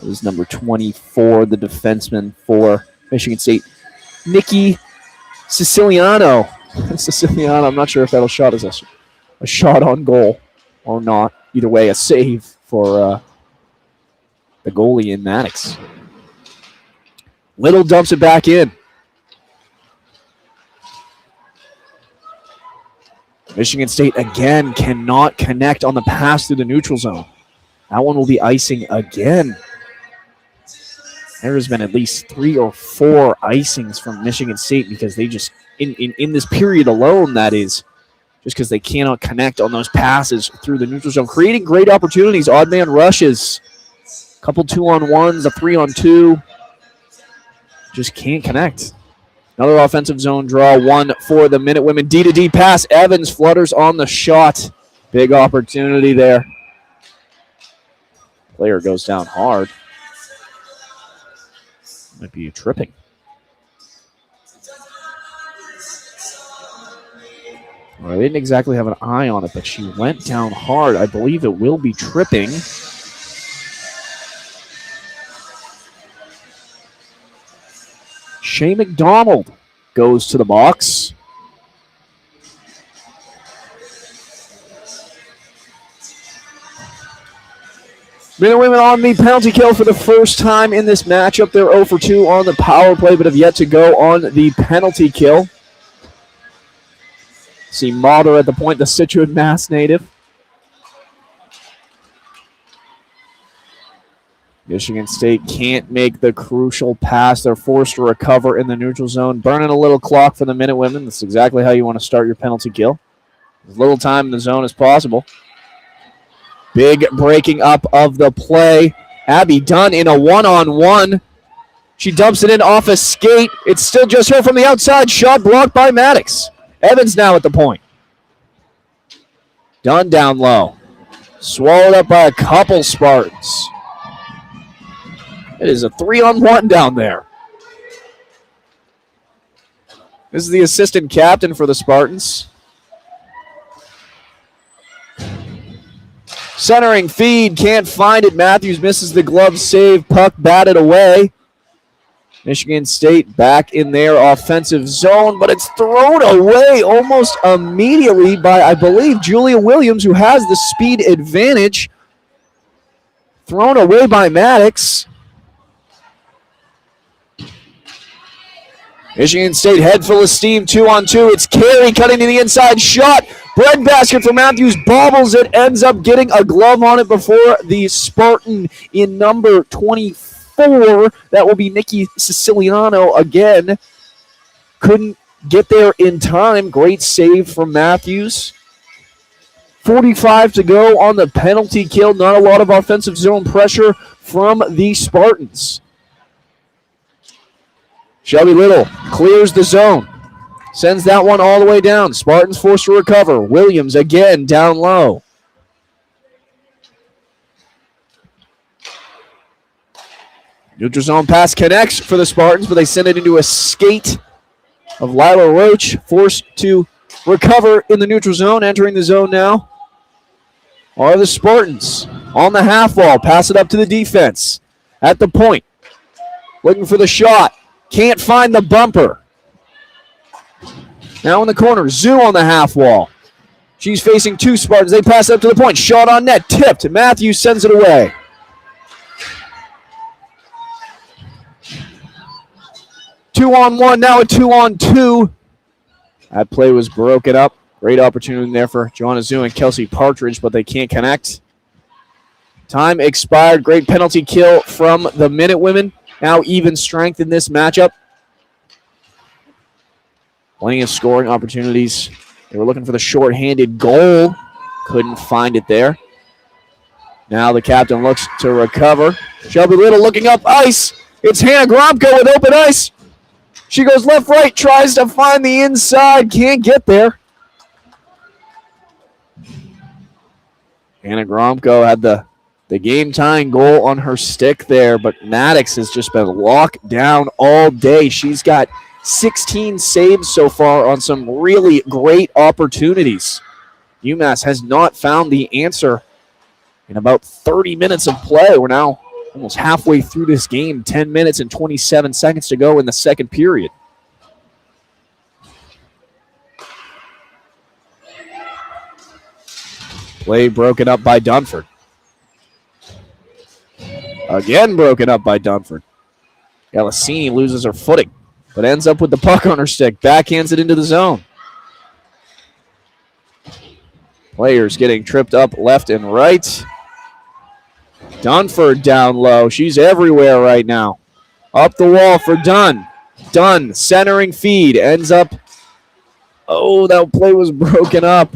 was number 24, the defenseman for Michigan State, Nikki Siciliano. Siciliano, I'm not sure if that'll shot as a shot on goal or not. Either way, a save for the goalie in Maddox. Little dumps it back in. Michigan State again cannot connect on the pass through the neutral zone. That one will be icing again. There has been at least 3 or 4 icings from Michigan State because they just, in this period alone, that is, just because they cannot connect on those passes through the neutral zone. Creating great opportunities. Odd man rushes. Couple 2-on-1s, a 3-on-2. Just can't connect. Another offensive zone draw, one for the Minute Women. D-to-D pass. Evans flutters on the shot. Big opportunity there. Player goes down hard. Might be tripping. Well, I didn't exactly have an eye on it, but she went down hard. I believe it will be tripping. Shay McDonald goes to the box. Men and women on the penalty kill for the first time in this matchup. They're 0 for 2 on the power play, but have yet to go on the penalty kill. See Mulder at the point, the Scituate Mass native. Michigan State can't make the crucial pass. They're forced to recover in the neutral zone. Burning a little clock for the Minute Women. That's exactly how you want to start your penalty kill. As little time in the zone as possible. Big breaking up of the play. Abby Dunn in a one-on-one. She dumps it in off a skate. It's still just her from the outside. Shot blocked by Maddox. Evans now at the point. Dunn down low. Swallowed up by a couple Spartans. It is a 3-on-1 down there. This is the assistant captain for the Spartans. Centering feed, can't find it. Matthews misses the glove save. Puck batted away. Michigan State back in their offensive zone, but it's thrown away almost immediately by, I believe, Julia Williams, who has the speed advantage. Thrown away by Maddox. Michigan State head full of steam, 2-on-2. It's Carey cutting to the inside shot. Breadbasket for Matthews, bobbles it, ends up getting a glove on it before the Spartan in number 24. That will be Nikki Siciliano again. Couldn't get there in time. Great save from Matthews. 45 to go on the penalty kill. Not a lot of offensive zone pressure from the Spartans. Shelby Little clears the zone. Sends that one all the way down. Spartans forced to recover. Williams again down low. Neutral zone pass connects for the Spartans, but they send it into a skate of Lila Roach. Forced to recover in the neutral zone. Entering the zone now are the Spartans. On the half wall. Pass it up to the defense. At the point. Looking for the shot. Can't find the bumper. Now in the corner, Zoo on the half wall. She's facing two Spartans. They pass up to the point. Shot on net, tipped. Matthews sends it away. Two-on-one, now a 2-on-2. That play was broken up. Great opportunity there for Joanna Zoo and Kelsey Partridge, but they can't connect. Time expired. Great penalty kill from the Minute Women. Now even strength in this matchup. Plenty of scoring opportunities. They were looking for the short-handed goal. Couldn't find it there. Now the captain looks to recover. Shelby Little looking up ice. It's Hannah Gromko with open ice. She goes left, right, tries to find the inside. Can't get there. Hannah Gromko had the game-tying goal on her stick there, but Maddox has just been locked down all day. She's got 16 saves so far on some really great opportunities. UMass has not found the answer in about 30 minutes of play. We're now almost halfway through this game, 10 minutes and 27 seconds to go in the second period. Play broken up by Dunford. Again broken up by Dunford. Galasini loses her footing, but ends up with the puck on her stick. Backhands it into the zone. Players getting tripped up left and right. Dunford down low. She's everywhere right now. Up the wall for Dunn. Dunn centering feed. Ends up. Oh, that play was broken up.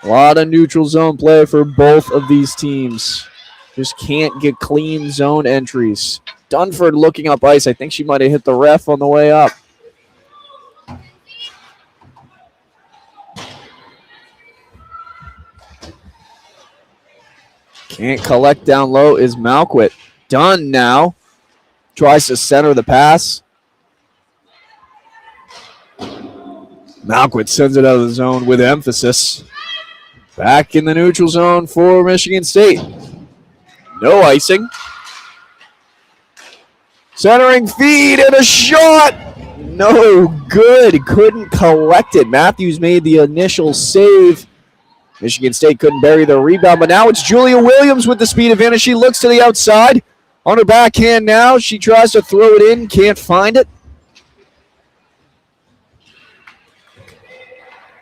A lot of neutral zone play for both of these teams. Just can't get clean zone entries. Dunford looking up ice. I think she might have hit the ref on the way up. Can't collect down low is Malquit. Dunn now. Tries to center the pass. Malquit sends it out of the zone with emphasis. Back in the neutral zone for Michigan State. No icing. Centering feed and a shot. No good. Couldn't collect it. Matthews made the initial save. Michigan State couldn't bury the rebound, but now it's Julia Williams with the speed advantage. She looks to the outside. On her backhand now. She tries to throw it in. Can't find it.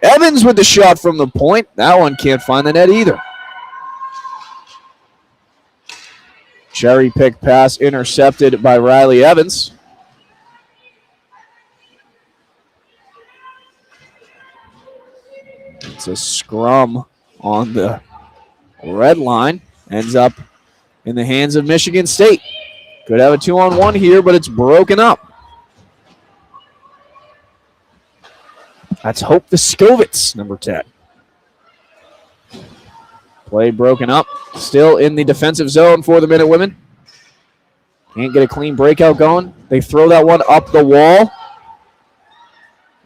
Evans with the shot from the point. That one can't find the net either. Cherry pick pass intercepted by Riley Evans. It's a scrum on the red line. Ends up in the hands of Michigan State. Could have a 2-on-1 here, but it's broken up. That's Hope Viskovitz, number 10. Play broken up. Still in the defensive zone for the Minute Women. Can't get a clean breakout going. They throw that one up the wall.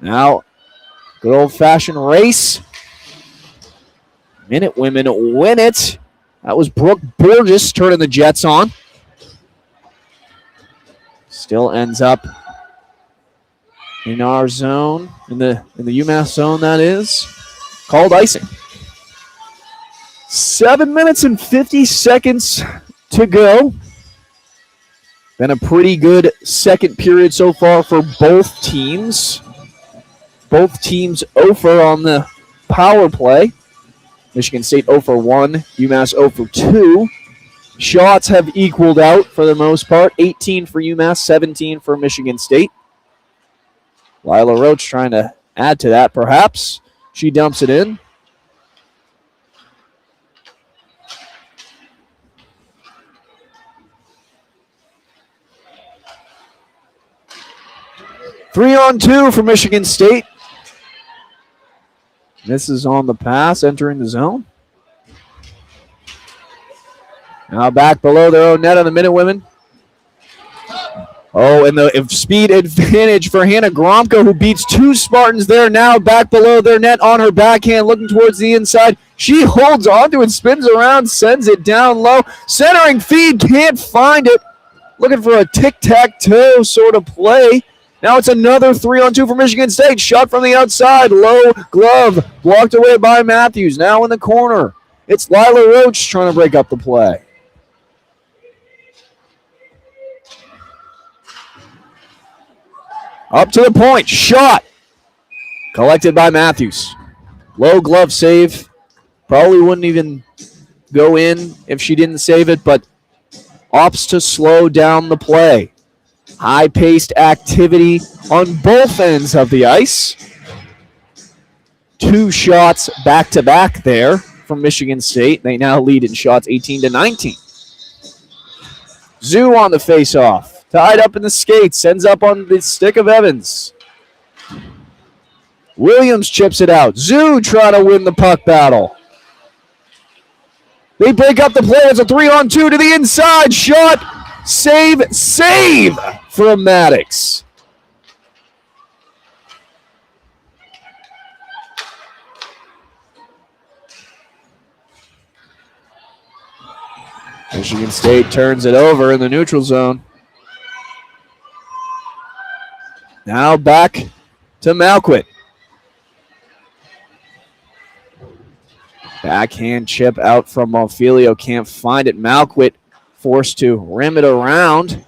Now, good old-fashioned race. Minute Women win it. That was Brooke Burgess turning the Jets on. Still ends up in our zone, in the UMass zone, that is. Called icing. 7 minutes and 50 seconds to go. Been a pretty good second period so far for both teams. Both teams 0 for on the power play. Michigan State 0 for 1, UMass 0 for 2. Shots have equaled out for the most part. 18 for UMass, 17 for Michigan State. Lila Roach trying to add to that, perhaps. She dumps it in. Three on two for Michigan State. Misses on the pass, entering the zone. Now back below their own net on the Minute Women. Oh, and the speed advantage for Hannah Gromko, who beats two Spartans there. Now back below their net on her backhand, looking towards the inside. She holds onto it, spins around, sends it down low. Centering feed, can't find it. Looking for a tic-tac-toe sort of play. Now it's another 3-on-2 for Michigan State. Shot from the outside. Low glove. Blocked away by Matthews. Now in the corner. It's Lila Roach trying to break up the play. Up to the point. Shot. Collected by Matthews. Low glove save. Probably wouldn't even go in if she didn't save it, but opts to slow down the play. High-paced activity on both ends of the ice. Two shots back-to-back there from Michigan State. They now lead in shots 18-19. Zoo on the face-off. Tied up in the skates. Ends up on the stick of Evans. Williams chips it out. Zoo trying to win the puck battle. They break up the play. It's a 3-on-2 to the inside. Shot. Save from Maddox. Michigan State turns it over in the neutral zone. Now back to Malquit. Backhand chip out from Monfilio. Can't find it. Malquit forced to rim it around.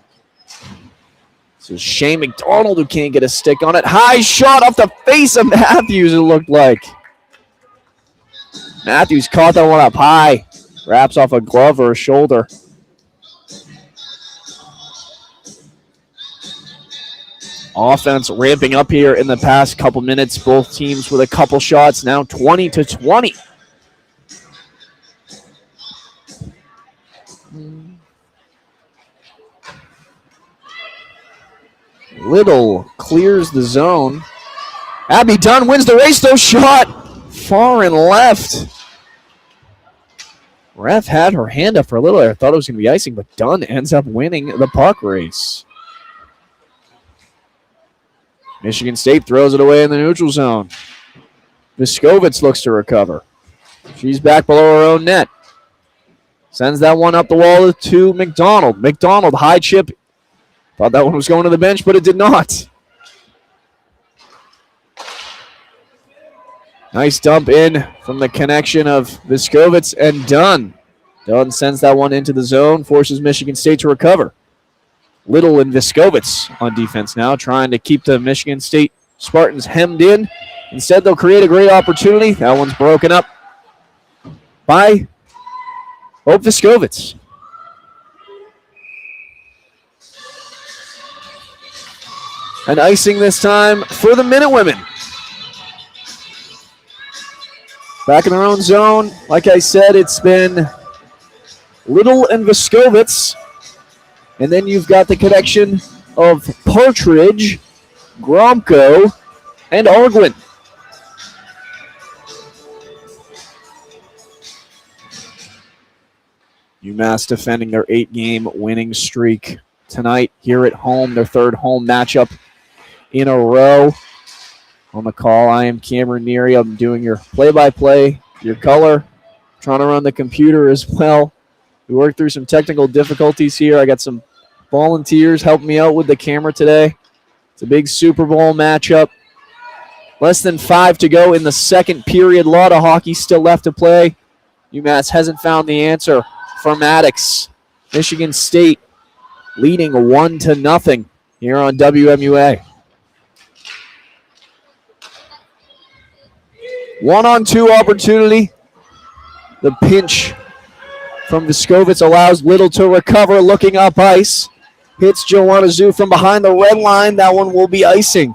This is Shane McDonald who can't get a stick on it. High shot off the face of Matthews, it looked like. Matthews caught that one up high. Wraps off a glove or a shoulder. Offense ramping up here in the past couple minutes. Both teams with a couple shots. Now 20-20. Little clears the zone. Abby Dunn wins the race, though. Shot far and left. Ref had her hand up for a little there. Thought it was going to be icing, but Dunn ends up winning the puck race. Michigan State throws it away in the neutral zone. Viskovitz looks to recover. She's back below her own net. Sends that one up the wall to McDonald. McDonald, high chip. Thought that one was going to the bench, but it did not. Nice dump in from the connection of Viskovitz and Dunn. Dunn sends that one into the zone, forces Michigan State to recover. Little and Viskovitz on defense now, trying to keep the Michigan State Spartans hemmed in. Instead, they'll create a great opportunity. That one's broken up by Hope Viskovitz. And icing this time for the Minutewomen. Back in their own zone. Like I said, it's been Little and Viskovitz. And then you've got the connection of Partridge, Gromko, and Arguin. UMass defending their 8-game winning streak tonight here at home, their third home matchup in a row. On the call, I am Cameron Neary. I'm doing your play-by-play, your color, trying to run the computer as well. We worked through some technical difficulties here. I got some volunteers helping me out with the camera today. It's a big Super Bowl matchup. Less than 5 to go in the second period. A lot of hockey still left to play. UMass hasn't found the answer for Maddox. Michigan State leading 1-0 here on WMUA. 1-on-2 opportunity. The pinch from Viskovitz allows Little to recover, looking up ice. Hits Joanna Zhu from behind the red line. That one will be icing.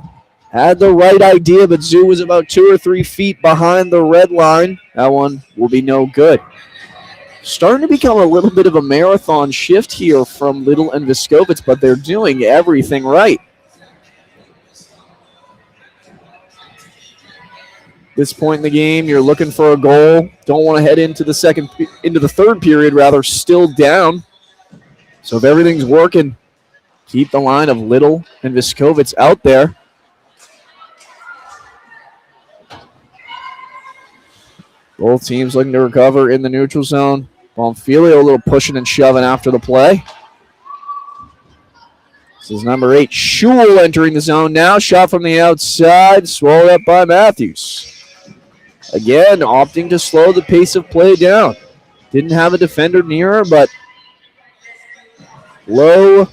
Had the right idea, but Zhu was about 2 or 3 feet behind the red line. That one will be no good. Starting to become a little bit of a marathon shift here from Little and Viskovitz, but they're doing everything right. This point in the game, you're looking for a goal. Don't want to head into the third period, rather, still down. So if everything's working, keep the line of Little and Viskovitz out there. Both teams looking to recover in the neutral zone. Bonfilio a little pushing and shoving after the play. This is number 8, Schul entering the zone now. Shot from the outside, swallowed up by Matthews. Again, opting to slow the pace of play down. Didn't have a defender near her, but low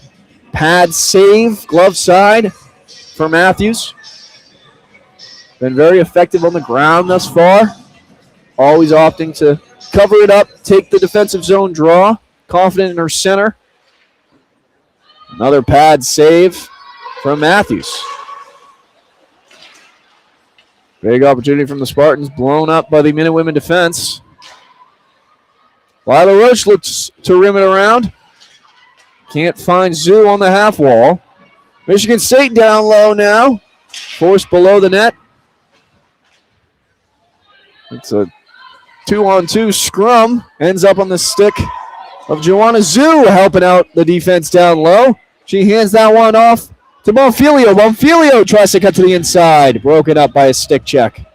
pad save, glove side for Matthews. Been very effective on the ground thus far. Always opting to cover it up, take the defensive zone draw. Confident in her center. Another pad save from Matthews. Big opportunity from the Spartans, blown up by the Minutewomen defense. Lila Roach looks to rim it around. Can't find Zhu on the half wall. Michigan State down low now. Forced below the net. It's a 2-on-2 scrum. Ends up on the stick of Joanna Zhu, helping out the defense down low. She hands that one off to Bonfilio. Bonfilio tries to cut to the inside. Broken up by a stick check.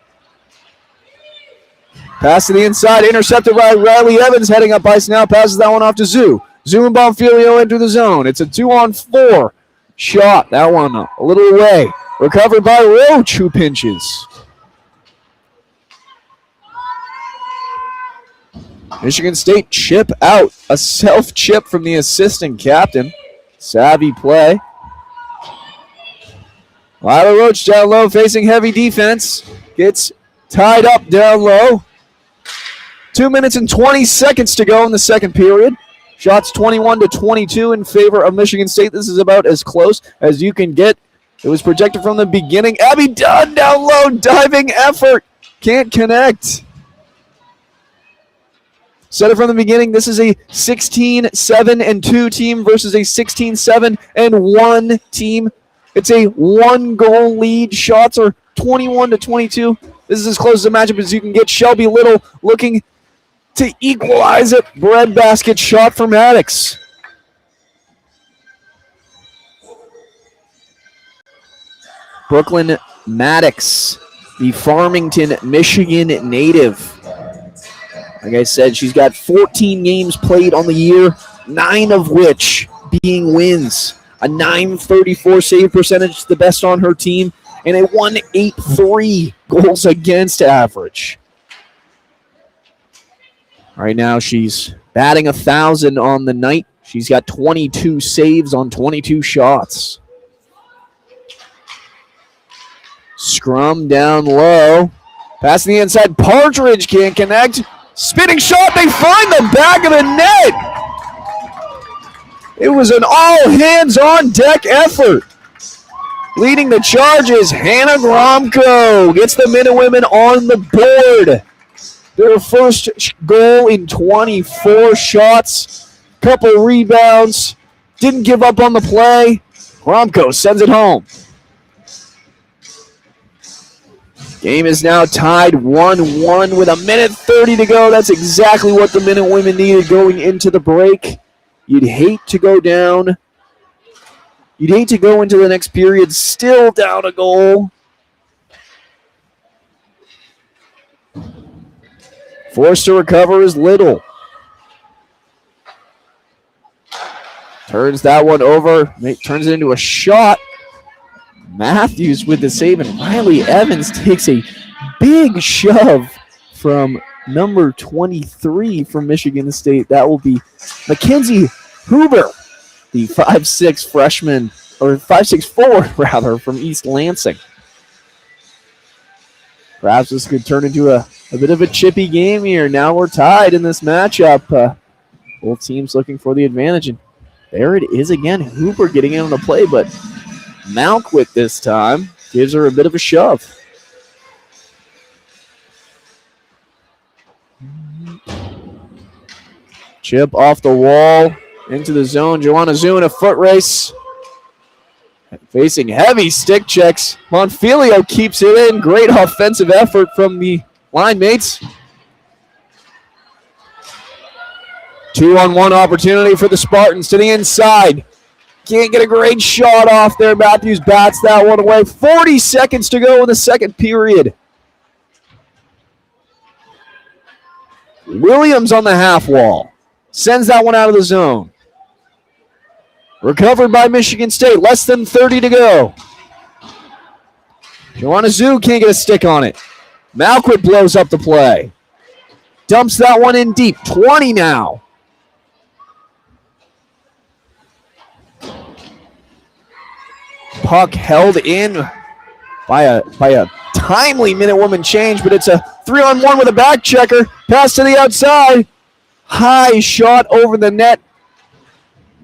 Pass to the inside. Intercepted by Riley Evans. Heading up ice now. Passes that one off to Zhu. Zhu and Bonfilio enter the zone. It's a 2-on-4 shot. That one a little away. Recovered by Roach, who pinches. Michigan State chip out. A self-chip from the assistant captain. Savvy play. Lila Roach down low, facing heavy defense. Gets tied up down low. 2 minutes and 20 seconds to go in the second period. Shots 21-22 in favor of Michigan State. This is about as close as you can get. It was projected from the beginning. Abby Dunn down low, diving effort. Can't connect. Said it from the beginning, this is a 16-7-2 team versus a 16-7-1 team. It's a 1-goal lead. Shots are 21-22. This is as close as a matchup as you can get. Shelby Little looking to equalize it. Breadbasket shot for Maddox. Brooklyn Maddox, the Farmington, Michigan native. Like I said, she's got 14 games played on the year, 9 of which being wins. A .934 save percentage, the best on her team, and a .183 goals against average. Right now, she's batting 1,000 on the night. She's got 22 saves on 22 shots. Scrum down low. Passing the inside. Partridge can't connect. Spinning shot. They find the back of the net. It was an all-hands-on-deck effort. Leading the charge is Hannah Gromko. Gets the men and women on the board. Their first goal in 24 shots. Couple rebounds. Didn't give up on the play. Gromko sends it home. Game is now tied 1-1 with 1:30 to go. That's exactly what the men and women needed going into the break. You'd hate to go down. You'd hate to go into the next period still down a goal. Forced to recover is Little. Turns that one over. Turns it into a shot. Matthews with the save, and Riley Evans takes a big shove from number 23 from Michigan State. That will be Mackenzie Huber, the 5'6" freshman, or 5'6" rather, from East Lansing. Perhaps this could turn into a bit of a chippy game here. Now we're tied in this matchup. Both teams looking for the advantage, and there it is again. Huber getting in on the play, but Malquit this time gives her a bit of a shove. Chip off the wall into the zone. Joanna Zhu in a foot race. Facing heavy stick checks. Monfilio keeps it in. Great offensive effort from the line mates. 2-on-1 opportunity for the Spartans to the inside. Can't get a great shot off there. Matthews bats that one away. 40 seconds to go in the second period. Williams on the half wall. Sends that one out of the zone. Recovered by Michigan State. Less than 30 to go. Joanna Zhu can't get a stick on it. Malquit blows up the play. Dumps that one in deep. 20 now. Puck held in by a timely Minutewoman change, but it's a 3-on-1 with a back checker. Pass to the outside. High shot over the net.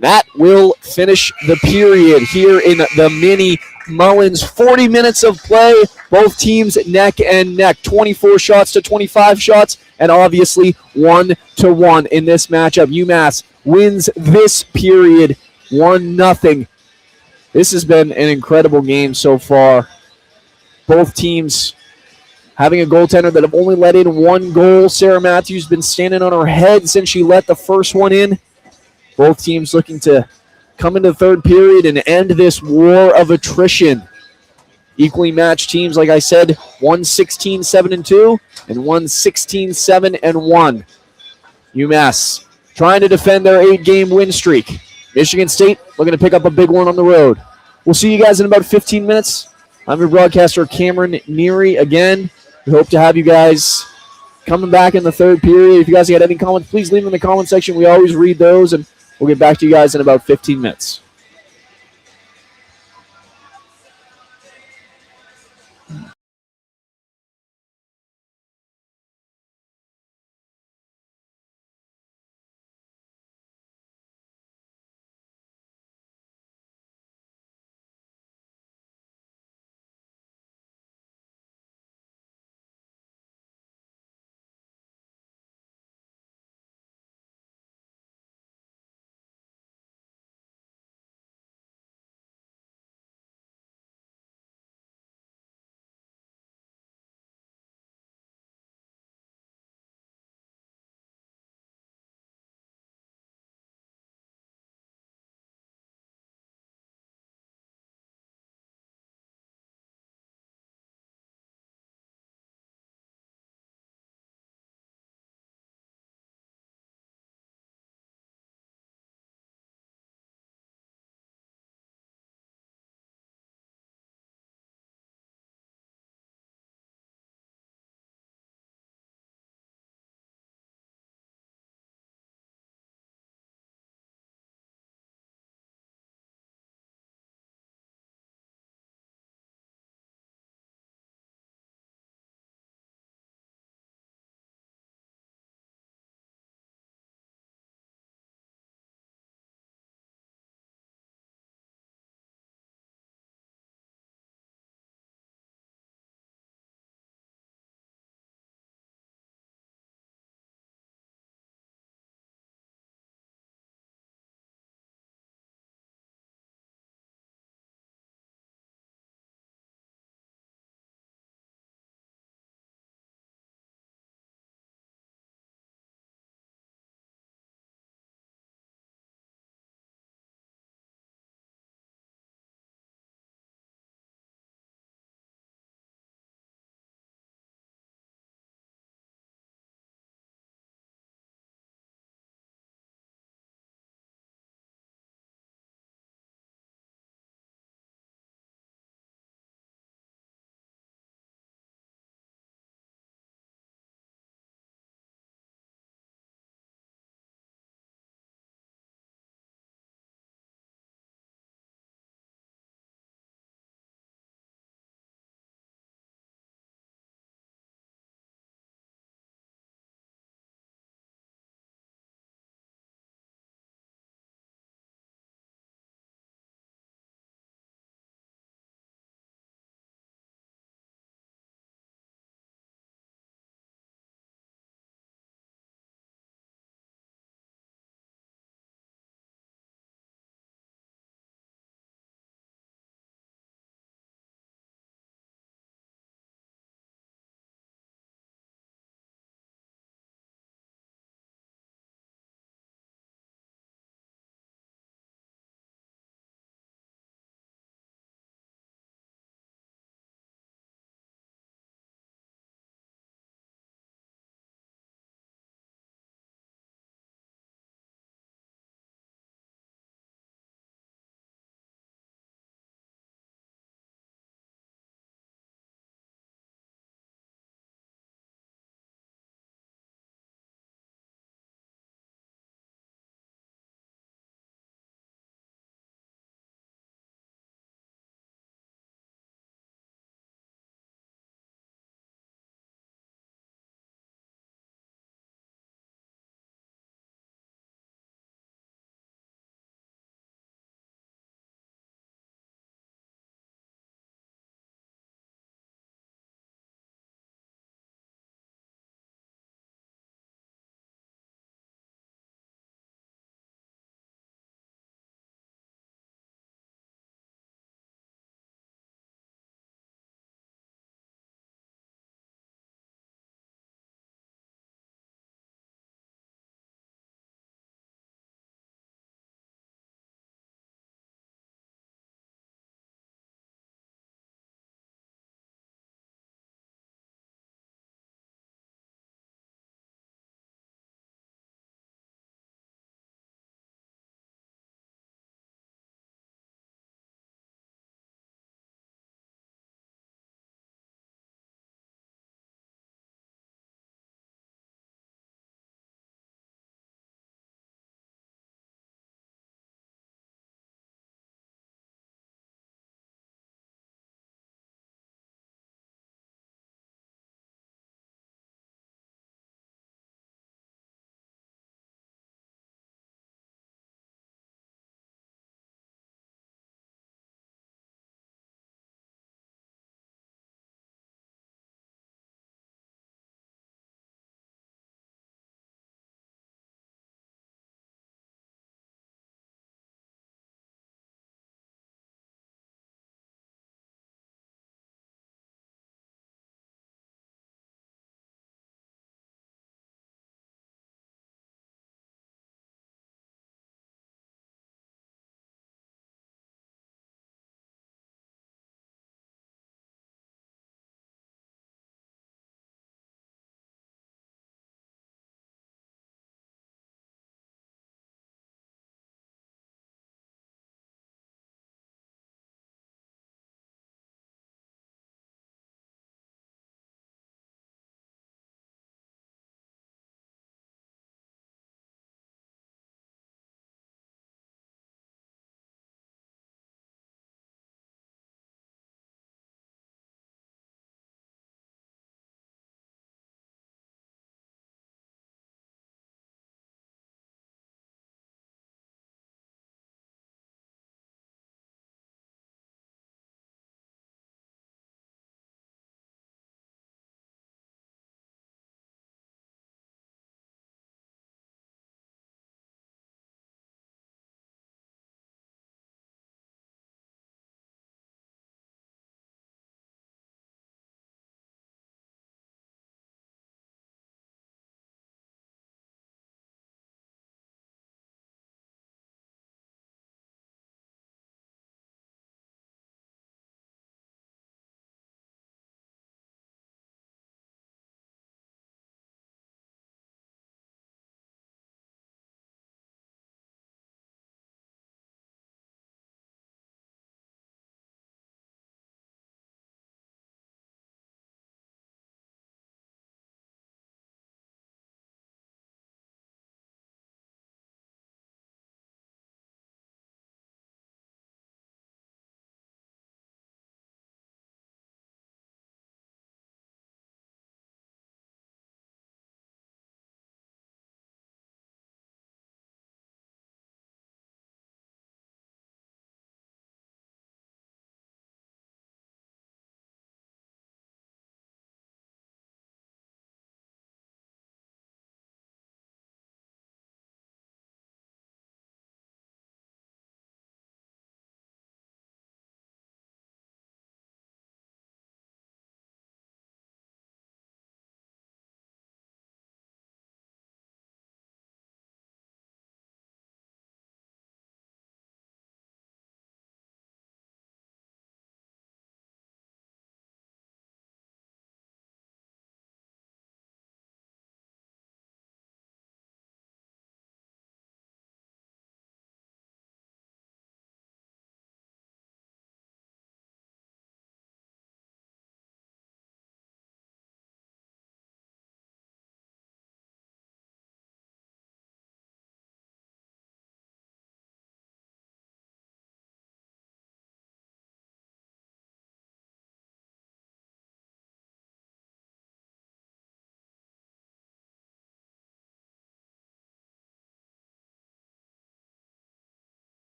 That will finish the period here in the mini Mullins. 40 minutes of play. Both teams neck and neck. 24 shots to 25 shots, and obviously 1-1 in this matchup. UMass wins this period 1-0. This has been an incredible game so far. Both teams having a goaltender that have only let in one goal. Sarah Matthews has been standing on her head since she let the first one in. Both teams looking to come into the third period and end this war of attrition. Equally matched teams, like I said, one 16-7-2 and one 16-7-1. UMass trying to defend their 8-game win streak. Michigan State looking to pick up a big one on the road. We'll see you guys in about 15 minutes. I'm your broadcaster, Cameron Neary. Again, we hope to have you guys coming back in the third period. If you guys got any comments, please leave them in the comment section. We always read those, and we'll get back to you guys in about 15 minutes.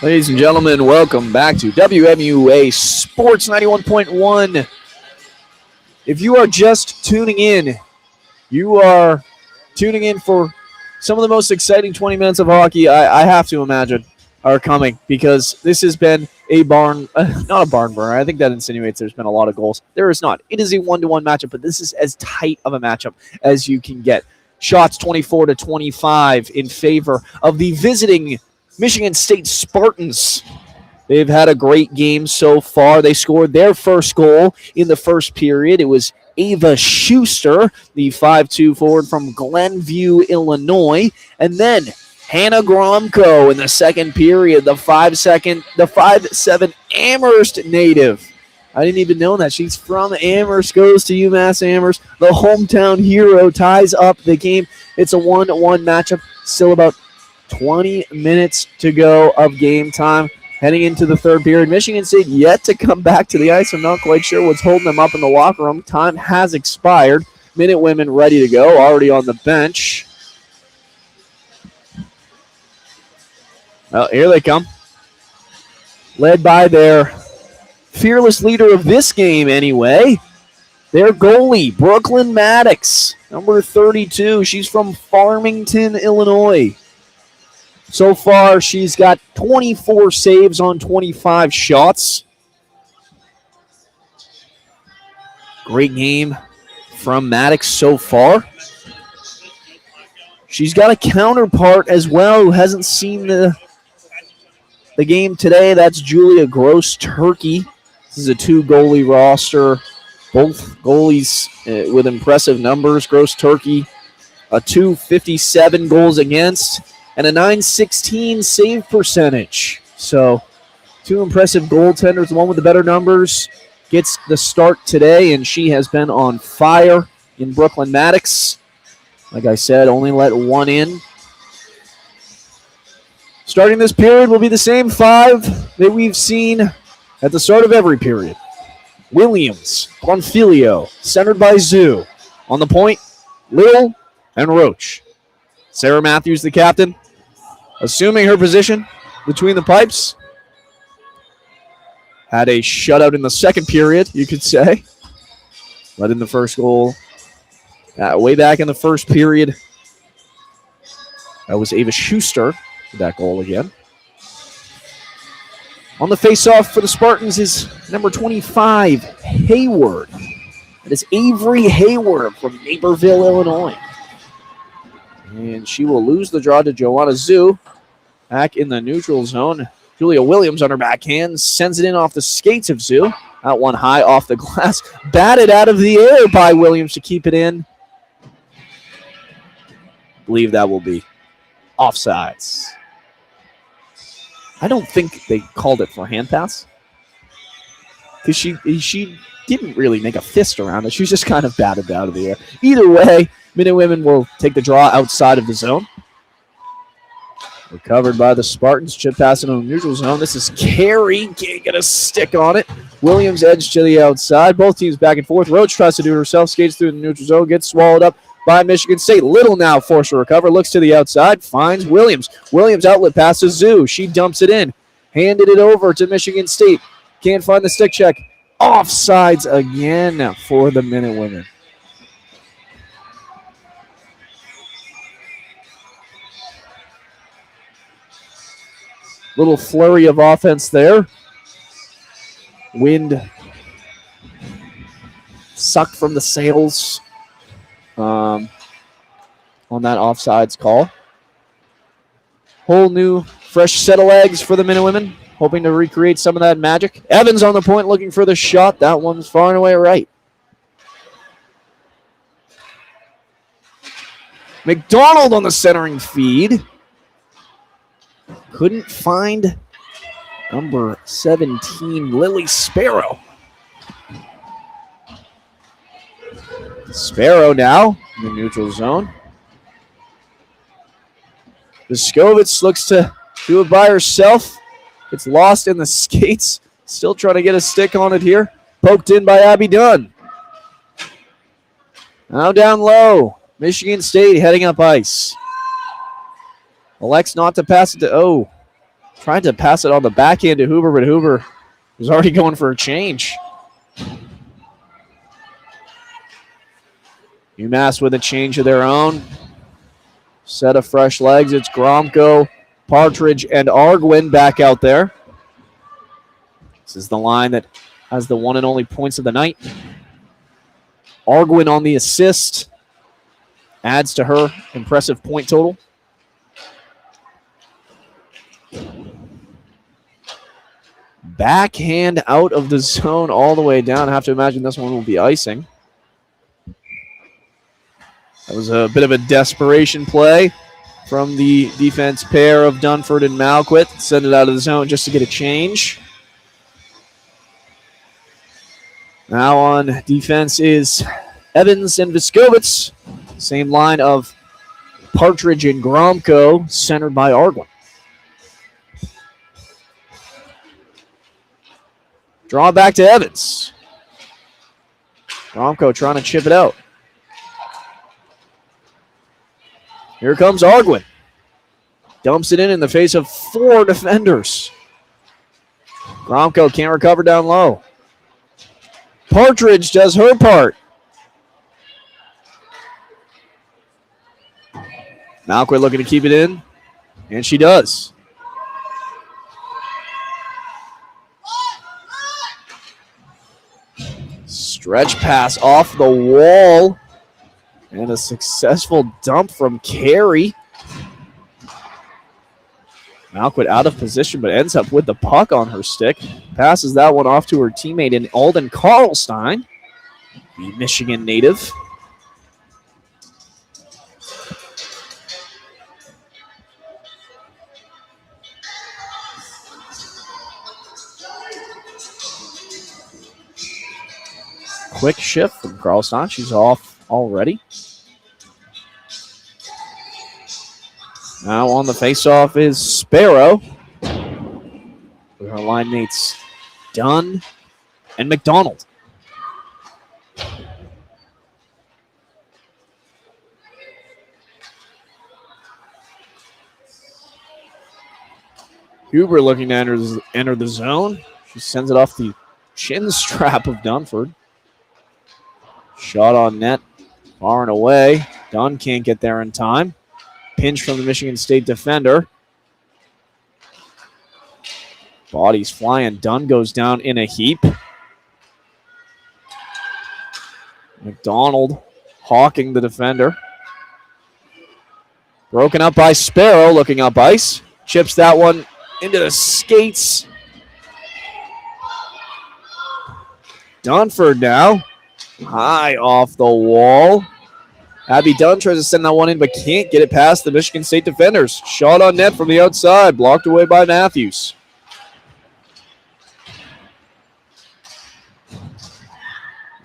Ladies and gentlemen, welcome back to WMUA Sports 91.1. If you are just tuning in, you are tuning in for some of the most exciting 20 minutes of hockey I have to imagine are coming, because this has been a not a barn burner. I think that insinuates there's been a lot of goals. There is not. It is a 1-1 matchup, but this is as tight of a matchup as you can get. Shots 24-25 in favor of the visiting Michigan State Spartans. They've had a great game so far. They scored their first goal in the first period. It was Ava Schuster, the 5'2" forward from Glenview, Illinois. And then Hannah Gromko in the second period, the 5'7" Amherst native. I didn't even know that. She's from Amherst, goes to UMass Amherst. The hometown hero ties up the game. It's a 1-1 matchup. Still about 20 minutes to go of game time. Heading into the third period, Michigan State yet to come back to the ice. I'm not quite sure what's holding them up in the locker room. Time has expired. Minute women ready to go, already on the bench. Well, here they come. Led by their fearless leader of this game anyway, their goalie, Brooklyn Maddox, number 32. She's from Farmington, Illinois. So far, she's got 24 saves on 25 shots. Great game from Maddox so far. She's got a counterpart as well who hasn't seen the game today. That's Julia Gross-Turkey. This is a two-goalie roster. Both goalies with impressive numbers. Gross-Turkey, a 257 goals against, and a 916 save percentage. So, two impressive goaltenders. The one with the better numbers gets the start today, and she has been on fire in Brooklyn Maddox. Like I said, only let one in. Starting this period will be the same five that we've seen at the start of every period. Williams, Bonfilio, centered by Zoo. On the point, Little and Roach. Sarah Matthews, the captain, assuming her position between the pipes. Had a shutout in the second period, you could say. Led in the first goal. Way back in the first period, that was Ava Schuster with that goal again. On the face-off for the Spartans is number 25, Hayward. That is Avery Hayward from Naperville, Illinois. And she will lose the draw to Joanna Zhu. Back in the neutral zone. Julia Williams on her backhand sends it in off the skates of Zhu. Out one high off the glass. Batted out of the air by Williams to keep it in. Believe that will be offsides. I don't think they called it for a hand pass. Because she didn't really make a fist around it. She was just kind of batted out of the air. Either way, Minute Women will take the draw outside of the zone. Recovered by the Spartans. Chip pass in the neutral zone. This is Carey. Can't get a stick on it. Williams edge to the outside. Both teams back and forth. Roach tries to do it herself. Skates through the neutral zone. Gets swallowed up by Michigan State. Little now forced to recover. Looks to the outside. Finds Williams. Williams outlet pass to Zoo. She dumps it in. Handed it over to Michigan State. Can't find the stick check. Offsides again for the Minute Women. Little flurry of offense there. Wind sucked from the sails on that offsides call. Whole new fresh set of legs for the Minute Women, hoping to recreate some of that magic. Evans on the point looking for the shot. That one's far and away right. McDonald on the centering feed. Couldn't find number 17, Lily Sparrow. Sparrow now in the neutral zone. Viskovitz looks to do it by herself. It's lost in the skates. Still trying to get a stick on it here. Poked in by Abby Dunn. Now down low. Michigan State heading up ice. Elects not to pass it to Tried to pass it on the backhand to Huber, but Huber was already going for a change. UMass with a change of their own. Set of fresh legs. It's Gromko, Partridge, and Arguin back out there. This is the line that has the one and only points of the night. Arguin on the assist. Adds to her impressive point total. Backhand out of the zone all the way down. I have to imagine this one will be icing. That was a bit of a desperation play from the defense pair of Dunford and Malquit. Send it out of the zone just to get a change. Now on defense is Evans and Viskovitz. Same line of Partridge and Gromko, centered by Arguin. Draw back to Evans. Gromko trying to chip it out. Here comes Arguin. Dumps it in the face of 4 defenders. Gromko can't recover down low. Partridge does her part. Malquit looking to keep it in, and she does. Stretch pass off the wall, and a successful dump from Carey. Malquit out of position, but ends up with the puck on her stick. Passes that one off to her teammate in Alden Karlstein, the Michigan native. Quick shift from Karlstein. She's off already. Now on the faceoff is Sparrow, with her line mates Dunn and McDonald. Huber looking to enter the zone. She sends it off the chin strap of Dunford. Shot on net, far and away. Dunn can't get there in time. Pinch from the Michigan State defender. Bodies flying. Dunn goes down in a heap. McDonald hawking the defender. Broken up by Sparrow, looking up ice. Chips that one into the skates. Dunford now. High off the wall. Abby Dunn tries to send that one in, but can't get it past the Michigan State defenders. Shot on net from the outside, blocked away by Matthews.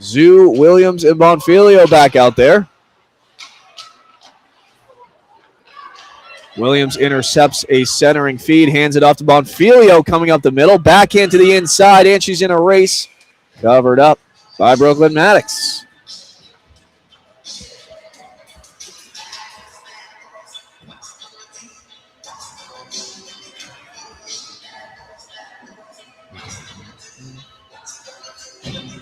Zoo, Williams, and Bonfilio back out there. Williams intercepts a centering feed, hands it off to Bonfilio coming up the middle, backhand to the inside, and she's in a race. Covered up by Brooklyn Maddox.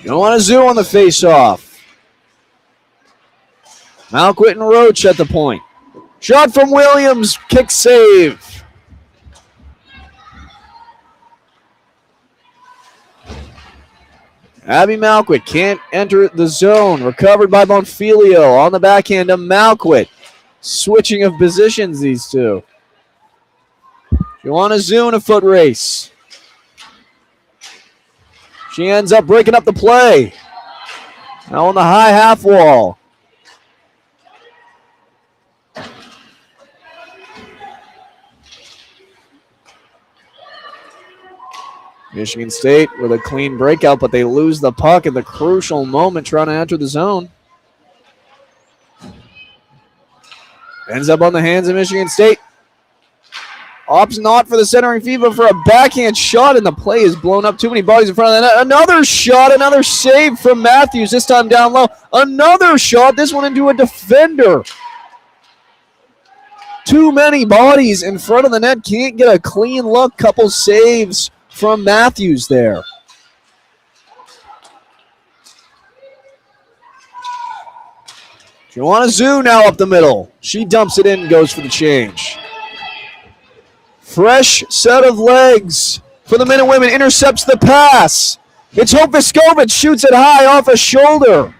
Joanna Zoo on the faceoff. Malquit and Roach at the point. Shot from Williams, kick save. Abby Malquit can't enter the zone. Recovered by Bonfilio on the backhand of Malquit. Switching of positions, these two. Joanna Zoo in a foot race. She ends up breaking up the play. Now on the high half wall. Michigan State with a clean breakout, but they lose the puck at the crucial moment trying to enter the zone. Ends up on the hands of Michigan State. Opts not for the centering feed, but for a backhand shot, and the play is blown up. Too many bodies in front of the net. Another shot, another save from Matthews, this time down low. Another shot, this one into a defender. Too many bodies in front of the net. Can't get a clean look. Couple saves from Matthews there. Joanna Zhu now up the middle. She dumps it in and goes for the change. Fresh set of legs for the men and women. Intercepts the pass. It's Hope Viskovich. Shoots it high off a shoulder.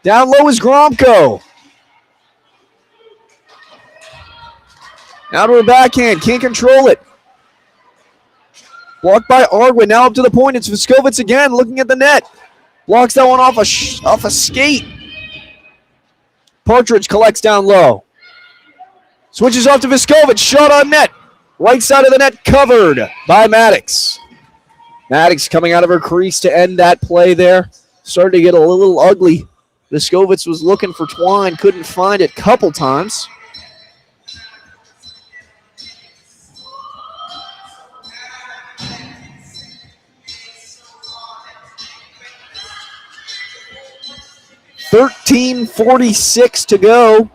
Down low is Gromko. Now to her backhand. Can't control it. Blocked by Arwin. Now up to the point. It's Viskovich again looking at the net. Blocks that one off a skate. Partridge collects down low. Switches off to Viskovich. Shot on net. Right side of the net covered by Maddox. Maddox coming out of her crease to end that play there. Started to get a little ugly. Viskovich was looking for Twine. Couldn't find it a couple times. .46 to go.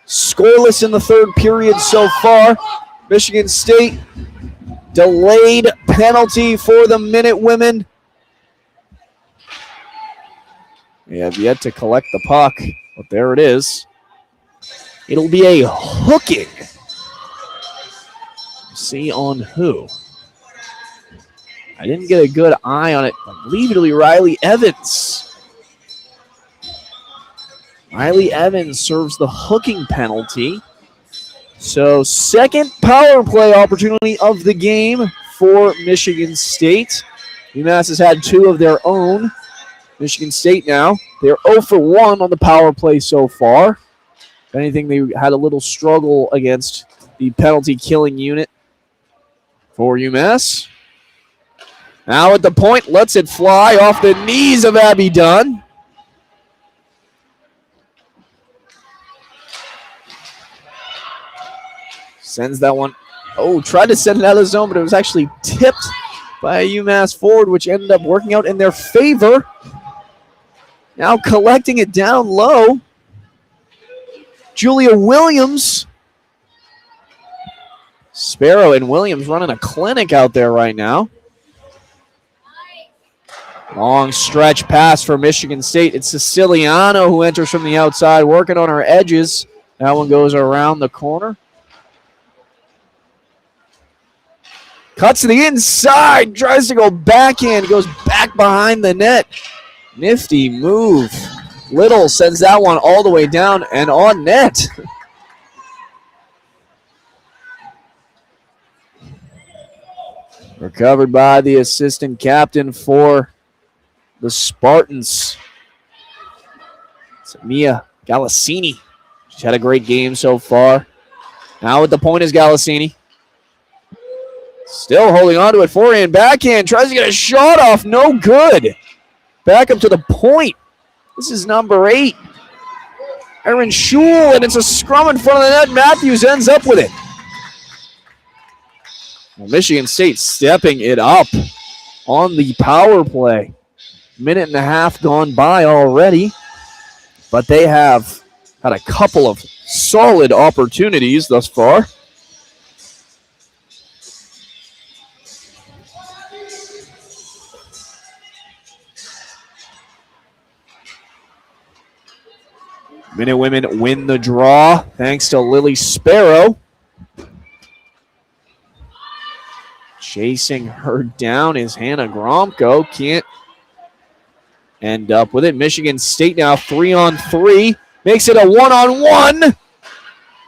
Scoreless in the third period so far. Michigan State delayed penalty for the Minute Women. They have yet to collect the puck, but there it is. It'll be a hooking. See on who. I didn't get a good eye on it. I believe it'll be Riley Evans. Riley Evans serves the hooking penalty. So second power play opportunity of the game for Michigan State. UMass has had two of their own. Michigan State now, they're 0 for 1 on the power play so far. If anything, they had a little struggle against the penalty killing unit for UMass. Now at the point, lets it fly off the knees of Abby Dunn. Sends that one. Oh, tried to send it out of the zone, but it was actually tipped by a UMass forward, which ended up working out in their favor. Now collecting it down low. Julia Williams. Sparrow and Williams running a clinic out there right now. Long stretch pass for Michigan State. It's Siciliano who enters from the outside, working on her edges. That one goes around the corner. Cuts to the inside, tries to go backhand, goes back behind the net. Nifty move. Little sends that one all the way down and on net. Recovered by the assistant captain for the Spartans. It's Mia Galassini. She's had a great game so far. Now at the point is Galassini. Still holding on to it. Forehand, backhand. Tries to get a shot off. No good. Back up to the point. This is number 8. Erin Schul, and it's a scrum in front of the net. Matthews ends up with it. Well, Michigan State stepping it up on the power play. Minute and a half gone by already. But they have had a couple of solid opportunities thus far. Minute Women win the draw thanks to Lily Sparrow. Chasing her down is Hannah Gromko. Can't end up with it. Michigan State now 3-on-3. Makes it a 1-on-1.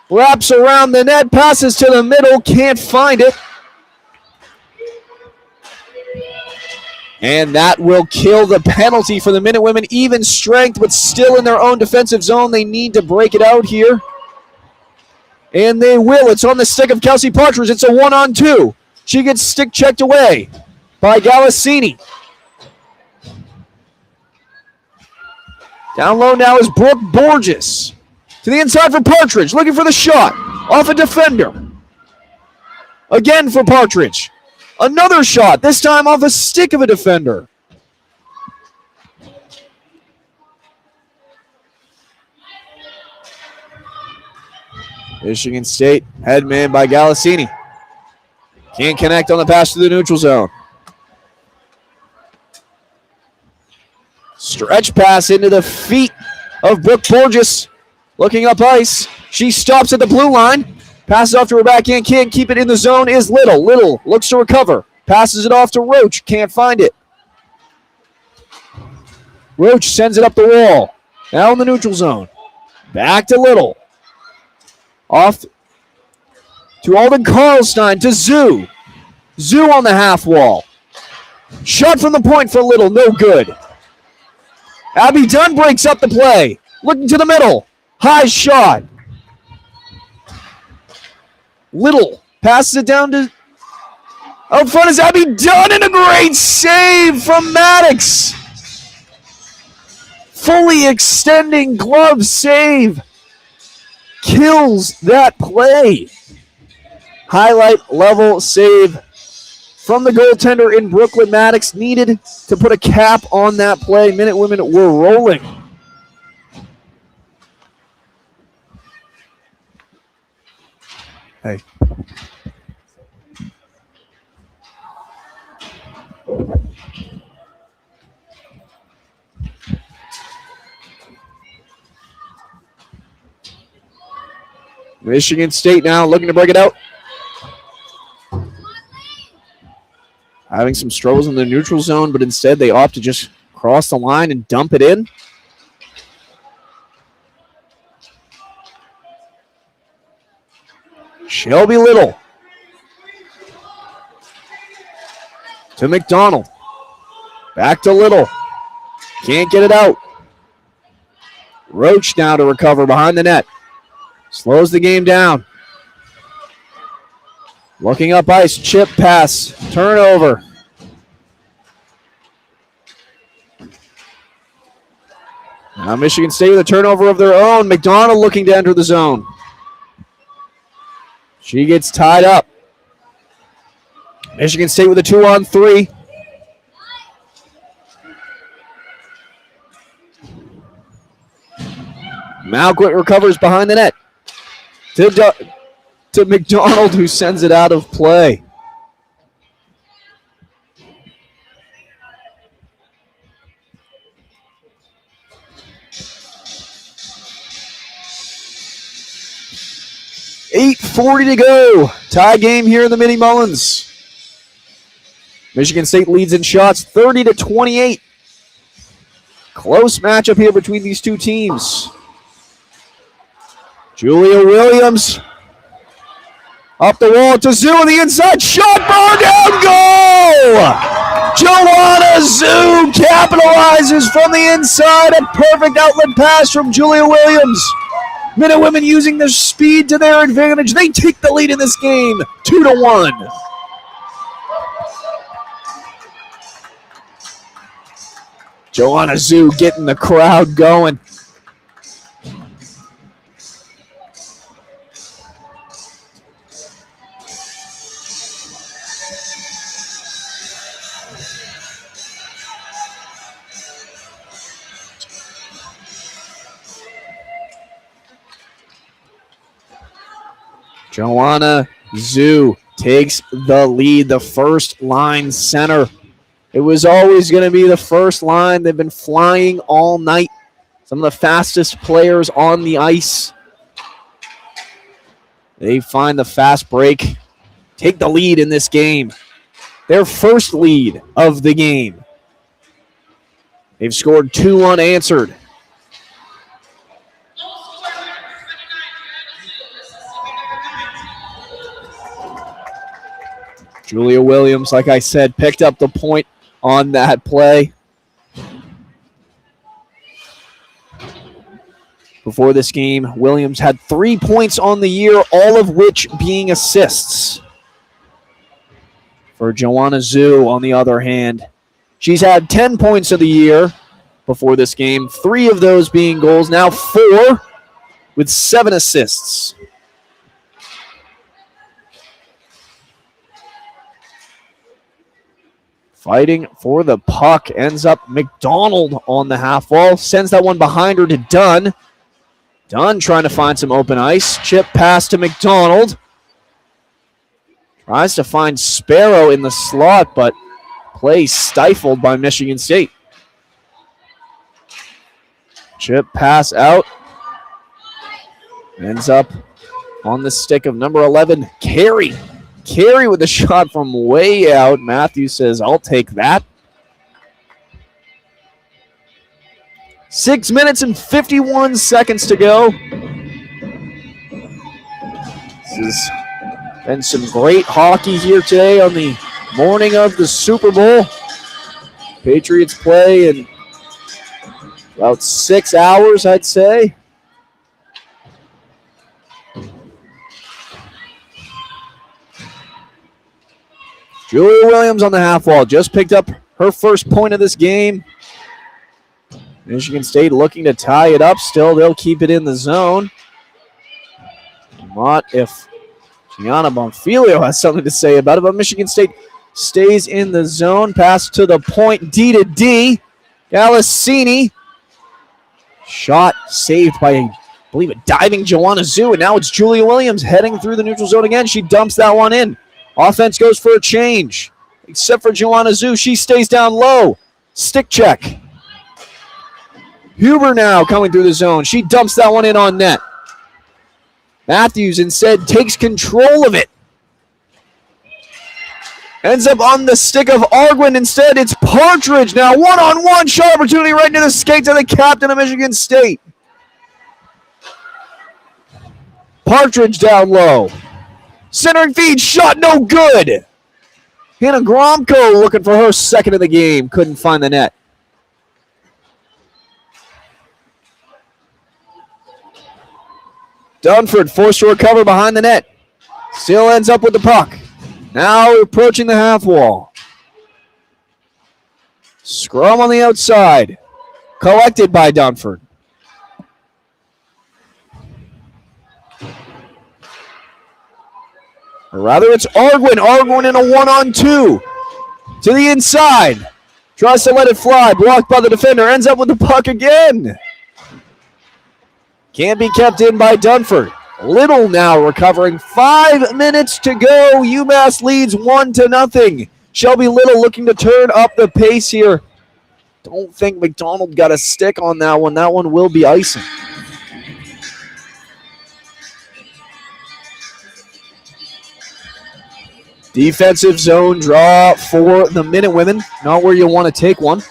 Wraps around the net. Passes to the middle. Can't find it. And that will kill the penalty for the Minute Women. Even strength, but still in their own defensive zone. They need to break it out here. And they will. It's on the stick of Kelsey Partridge. It's a 1-on-2. She gets stick checked away by Galassini. Down low now is Brooke Borges. To the inside for Partridge. Looking for the shot. Off a defender. Again for Partridge. Another shot, this time off a stick of a defender. Michigan State, head man by Galassini. Can't connect on the pass to the neutral zone. Stretch pass into the feet of Brooke Borges. Looking up ice. She stops at the blue line. Passes off to her backhand. Can't keep it in the zone is Little. Little looks to recover. Passes it off to Roach. Can't find it. Roach sends it up the wall. Now in the neutral zone. Back to Little. Off to Alden Karlstein to Zoo. Zoo on the half wall. Shot from the point for Little. No good. Abby Dunn breaks up the play. Looking to the middle. High shot. Little passes it down to... Out front is Abby Dunn, and a great save from Maddox. Fully extending glove save. Kills that play. Highlight level save from the goaltender in Brooklyn. Maddox needed to put a cap on that play. Minute Women were rolling. Hey. Michigan State now looking to break it out. Having some struggles in the neutral zone, but instead they opt to just cross the line and dump it in. Shelby Little to McDonald. Back to Little. Can't get it out. Roach now to recover behind the net. Slows the game down. Looking up ice. Chip pass. Turnover. Now Michigan State with a turnover of their own. McDonald looking to enter the zone. She gets tied up. Michigan State with a 2-on-3. Malquit recovers behind the net. To McDonald, who sends it out of play. .840 to go. Tie game here in the Mini Mullins. Michigan State leads in shots 30-28. Close matchup here between these two teams. Julia Williams up the wall to Zoo on the inside. Shot, bar down, goal! Joanna Zoo capitalizes from the inside. A perfect outlet pass from Julia Williams. Minute Women using their speed to their advantage. They take the lead in this game, 2-1. Joanna Zoo getting the crowd going. Joanna Zoo takes the lead, the first line center. It was always going to be the first line. They've been flying all night. Some of the fastest players on the ice. They find the fast break, take the lead in this game. Their first lead of the game. They've scored 2 unanswered. Julia Williams, like I said, picked up the point on that play. Before this game, Williams had 3 points on the year, all of which being assists. For Joanna Zoo, on the other hand, she's had 10 points of the year before this game, 3 of those being goals, now 4 with 7 assists. Fighting for the puck. Ends up McDonald on the half wall. Sends that one behind her to Dunn. Dunn trying to find some open ice. Chip pass to McDonald. Tries to find Sparrow in the slot, but play stifled by Michigan State. Chip pass out. Ends up on the stick of number 11, Carey. Carey with the shot from way out. Matthews says, I'll take that. 6 minutes and 51 seconds to go. This has been some great hockey here today on the morning of the Super Bowl. Patriots play in about 6 hours, I'd say. Julia Williams on the half wall just picked up her first point of this game. Michigan State looking to tie it up. Still, they'll keep it in the zone. Not if Gianna Bonfilio has something to say about it, but Michigan State stays in the zone. Pass to the point, D to D. Galassini. Shot saved by, I believe, a diving Joanna Zhu, and now it's Julia Williams heading through the neutral zone again. She dumps that one in. Offense goes for a change, except for Joanna Zhu. She stays down low. Stick check. Huber now coming through the zone. She dumps that one in on net. Matthews instead takes control of it. Ends up on the stick of Arguin instead. It's Partridge now. One-on-one shot opportunity right into the skates of the captain of Michigan State. Partridge down low. Centering feed shot no good. Hannah Gromko looking for her second of the game. Couldn't find the net. Dunford forced to recover behind the net. Still ends up with the puck. Now approaching the half wall. Scrum on the outside. Collected by Dunford. Or rather, it's Arguin. Arguin in a 1-on-2. To the inside. Tries to let it fly. Blocked by the defender. Ends up with the puck again. Can't be kept in by Dunford. Little now recovering. 5 minutes to go. UMass leads 1-0. Shelby Little looking to turn up the pace here. Don't think McDonald got a stick on that one. That one will be icing. Defensive zone draw for the Minutewomen. Not where you want to take one.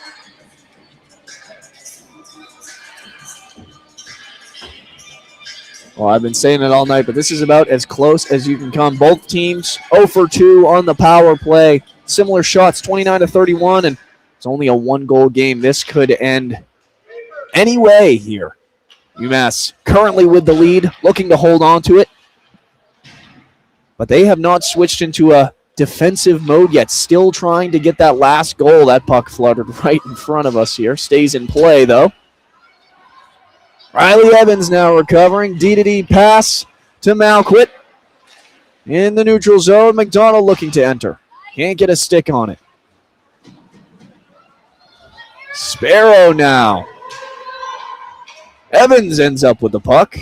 Well, I've been saying it all night, but this is about as close as you can come. Both teams 0 for 2 on the power play. Similar shots, 29-31, and it's only a 1-goal game. This could end any way here. UMass currently with the lead, looking to hold on to it. But they have not switched into a defensive mode yet. Still trying to get that last goal. That puck fluttered right in front of us here. Stays in play, though. Riley Evans now recovering. D-to-D pass to Malquit. In the neutral zone, McDonald looking to enter. Can't get a stick on it. Sparrow now. Evans ends up with the puck.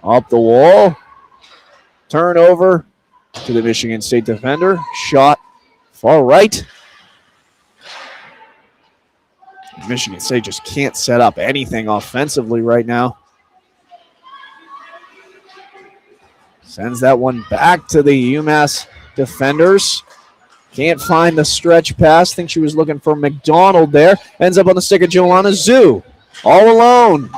Up the wall. Turnover to the Michigan State defender. Shot far right. Michigan State just can't set up anything offensively right now. Sends that one back to the UMass defenders. Can't find the stretch pass. Think she was looking for McDonald there. Ends up on the stick of Joanna Zhu. All alone.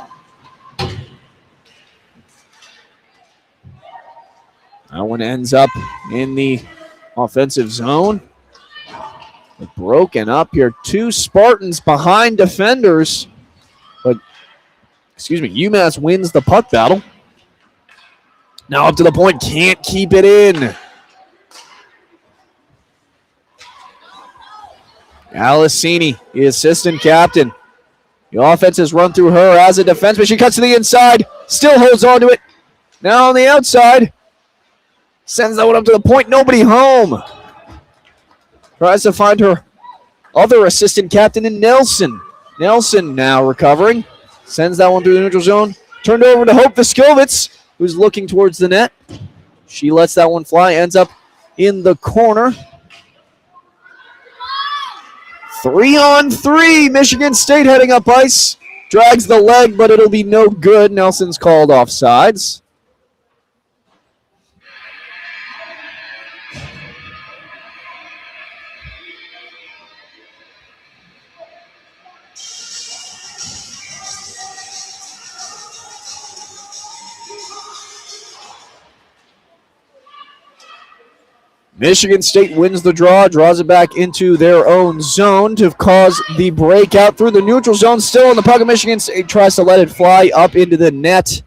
That one ends up in the offensive zone. Broken up here. 2 Spartans behind defenders. But, UMass wins the puck battle. Now up to the point. Can't keep it in. Galassini, the assistant captain. The offense has run through her as a defenseman. She cuts to the inside. Still holds on to it. Now on the outside. Sends that one up to the point. Nobody home. Tries to find her other assistant captain in Nelson. Nelson now recovering. Sends that one through the neutral zone. Turned over to Hope Viskovitz, who's looking towards the net. She lets that one fly, ends up in the corner. 3-on-3, Michigan State heading up ice. Drags the leg, but it'll be no good. Nelson's called offsides. Michigan State wins the draw, draws it back into their own zone to cause the breakout through the neutral zone. Still on the puck of Michigan State, tries to let it fly up into the net.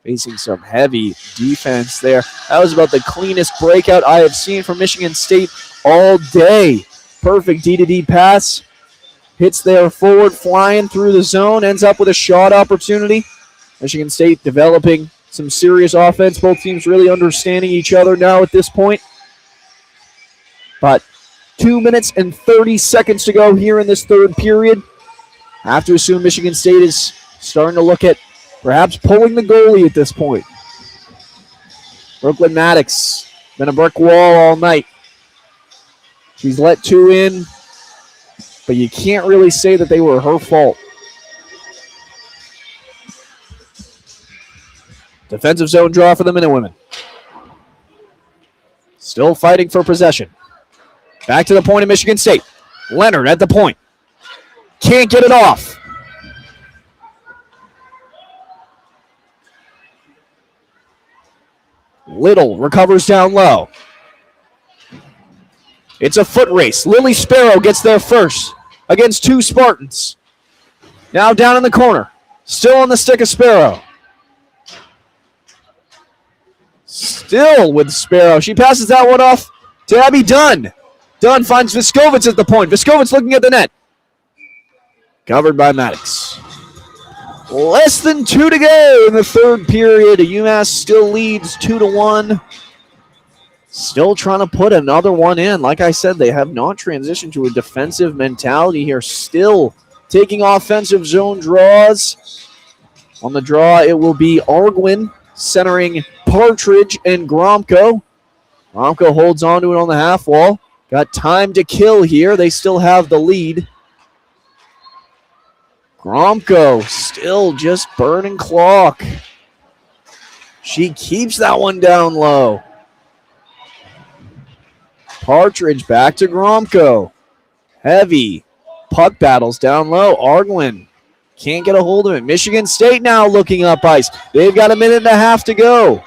Facing some heavy defense there. That was about the cleanest breakout I have seen from Michigan State all day. Perfect D-to-D pass. Hits their forward, flying through the zone, ends up with a shot opportunity. Michigan State developing some serious offense. Both teams really understanding each other now at this point. But 2 minutes and 30 seconds to go here in this third period. I have to assume Michigan State is starting to look at perhaps pulling the goalie at this point. Brooklyn Maddox, been a brick wall all night. She's let two in, but you can't really say that they were her fault. Defensive zone draw for the Minutewomen. Still fighting for possession. Back to the point of Michigan State. Leonard at the point. Can't get it off. Little recovers down low. It's a foot race. Lily Sparrow gets there first against two Spartans. Now down in the corner. Still on the stick of Sparrow. Still with Sparrow. She passes that one off to Abby Dunn. Dunn finds Viskovitz at the point. Viskovitz looking at the net. Covered by Maddox. Less than 2 to go in the third period. UMass still leads 2-1. Still trying to put another one in. Like I said, they have not transitioned to a defensive mentality here. Still taking offensive zone draws. On the draw, it will be Arguin centering Partridge and Gromko. Gromko holds on to it on the half wall. Got time to kill here. They still have the lead. Gromko still just burning clock. She keeps that one down low. Partridge back to Gromko. Heavy puck battles down low. Arguin can't get a hold of it. Michigan State now looking up ice. They've got a minute and a half to go.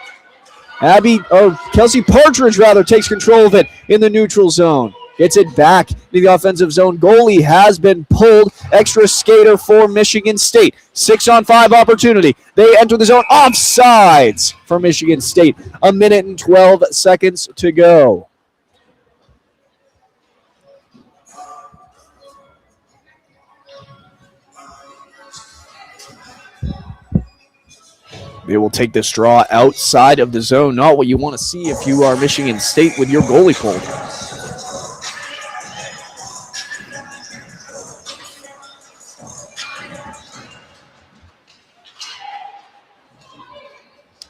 Kelsey Partridge takes control of it in the neutral zone. Gets it back to the offensive zone. Goalie has been pulled. Extra skater for Michigan State. 6-on-5 opportunity. They enter the zone. Offsides for Michigan State. A minute and 12 seconds to go. They will take this draw outside of the zone. Not what you want to see if you are Michigan State with your goalie pulled.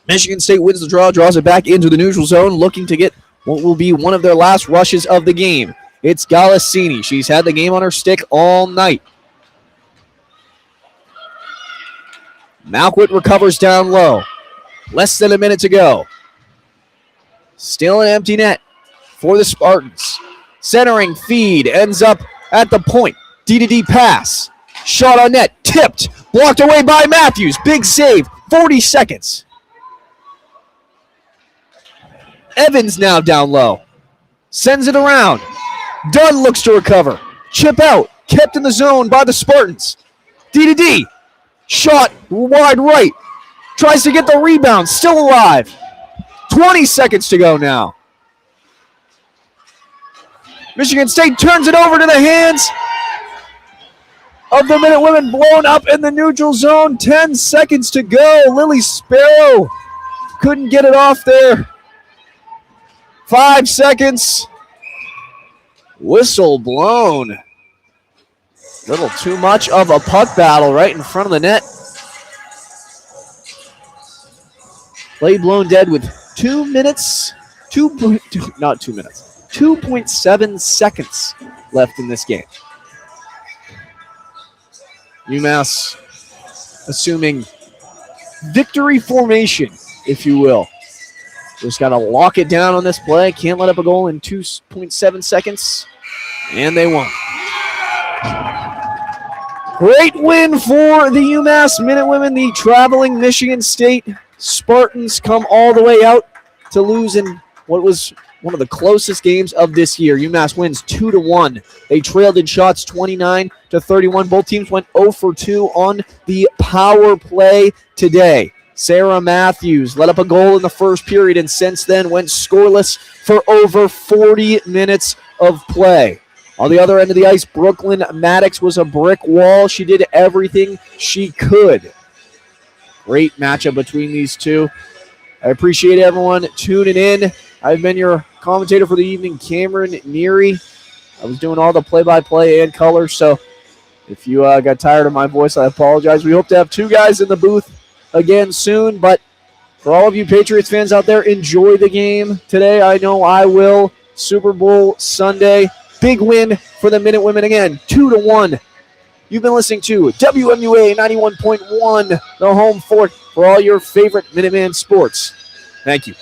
Michigan State wins the draw, draws it back into the neutral zone, looking to get what will be one of their last rushes of the game. It's Galassini. She's had the game on her stick all night. Malquit recovers down low. Less than a minute to go. Still an empty net for the Spartans. Centering feed ends up at the point. D-to-D pass. Shot on net. Tipped. Blocked away by Matthews. Big save. 40 seconds. Evans now down low. Sends it around. Dunn looks to recover. Chip out. Kept in the zone by the Spartans. D-to-D. Shot wide right. Tries to get the rebound. Still alive. 20 seconds to go now. Michigan State turns it over to the hands of the Minutewomen, blown up in the neutral zone. 10 seconds to go. Lily Sparrow couldn't get it off there. 5 seconds. Whistle blown. Little too much of a puck battle right in front of the net. Play blown dead with 2 minutes, 2.7 seconds left in this game. UMass assuming victory formation, if you will. Just got to lock it down on this play. Can't let up a goal in 2.7 seconds. And they won. Great win for the UMass Minutewomen. The traveling Michigan State Spartans come all the way out to lose in what was one of the closest games of this year. UMass wins 2-1. They trailed in shots 29-31. Both teams went 0 for 2 on the power play today. Sarah Matthews let up a goal in the first period and since then went scoreless for over 40 minutes of play. On the other end of the ice, Brooklyn Maddox was a brick wall. She did everything she could. Great matchup between these two. I appreciate everyone tuning in. I've been your commentator for the evening, Cameron Neary. I was doing all the play-by-play and color, so if you got tired of my voice, I apologize. We hope to have 2 guys in the booth again soon, but for all of you Patriots fans out there, enjoy the game today. I know I will. Super Bowl Sunday. Big win for the Minutewomen again, 2-1. You've been listening to WMUA 91.1, the home fort for all your favorite Minuteman sports. Thank you.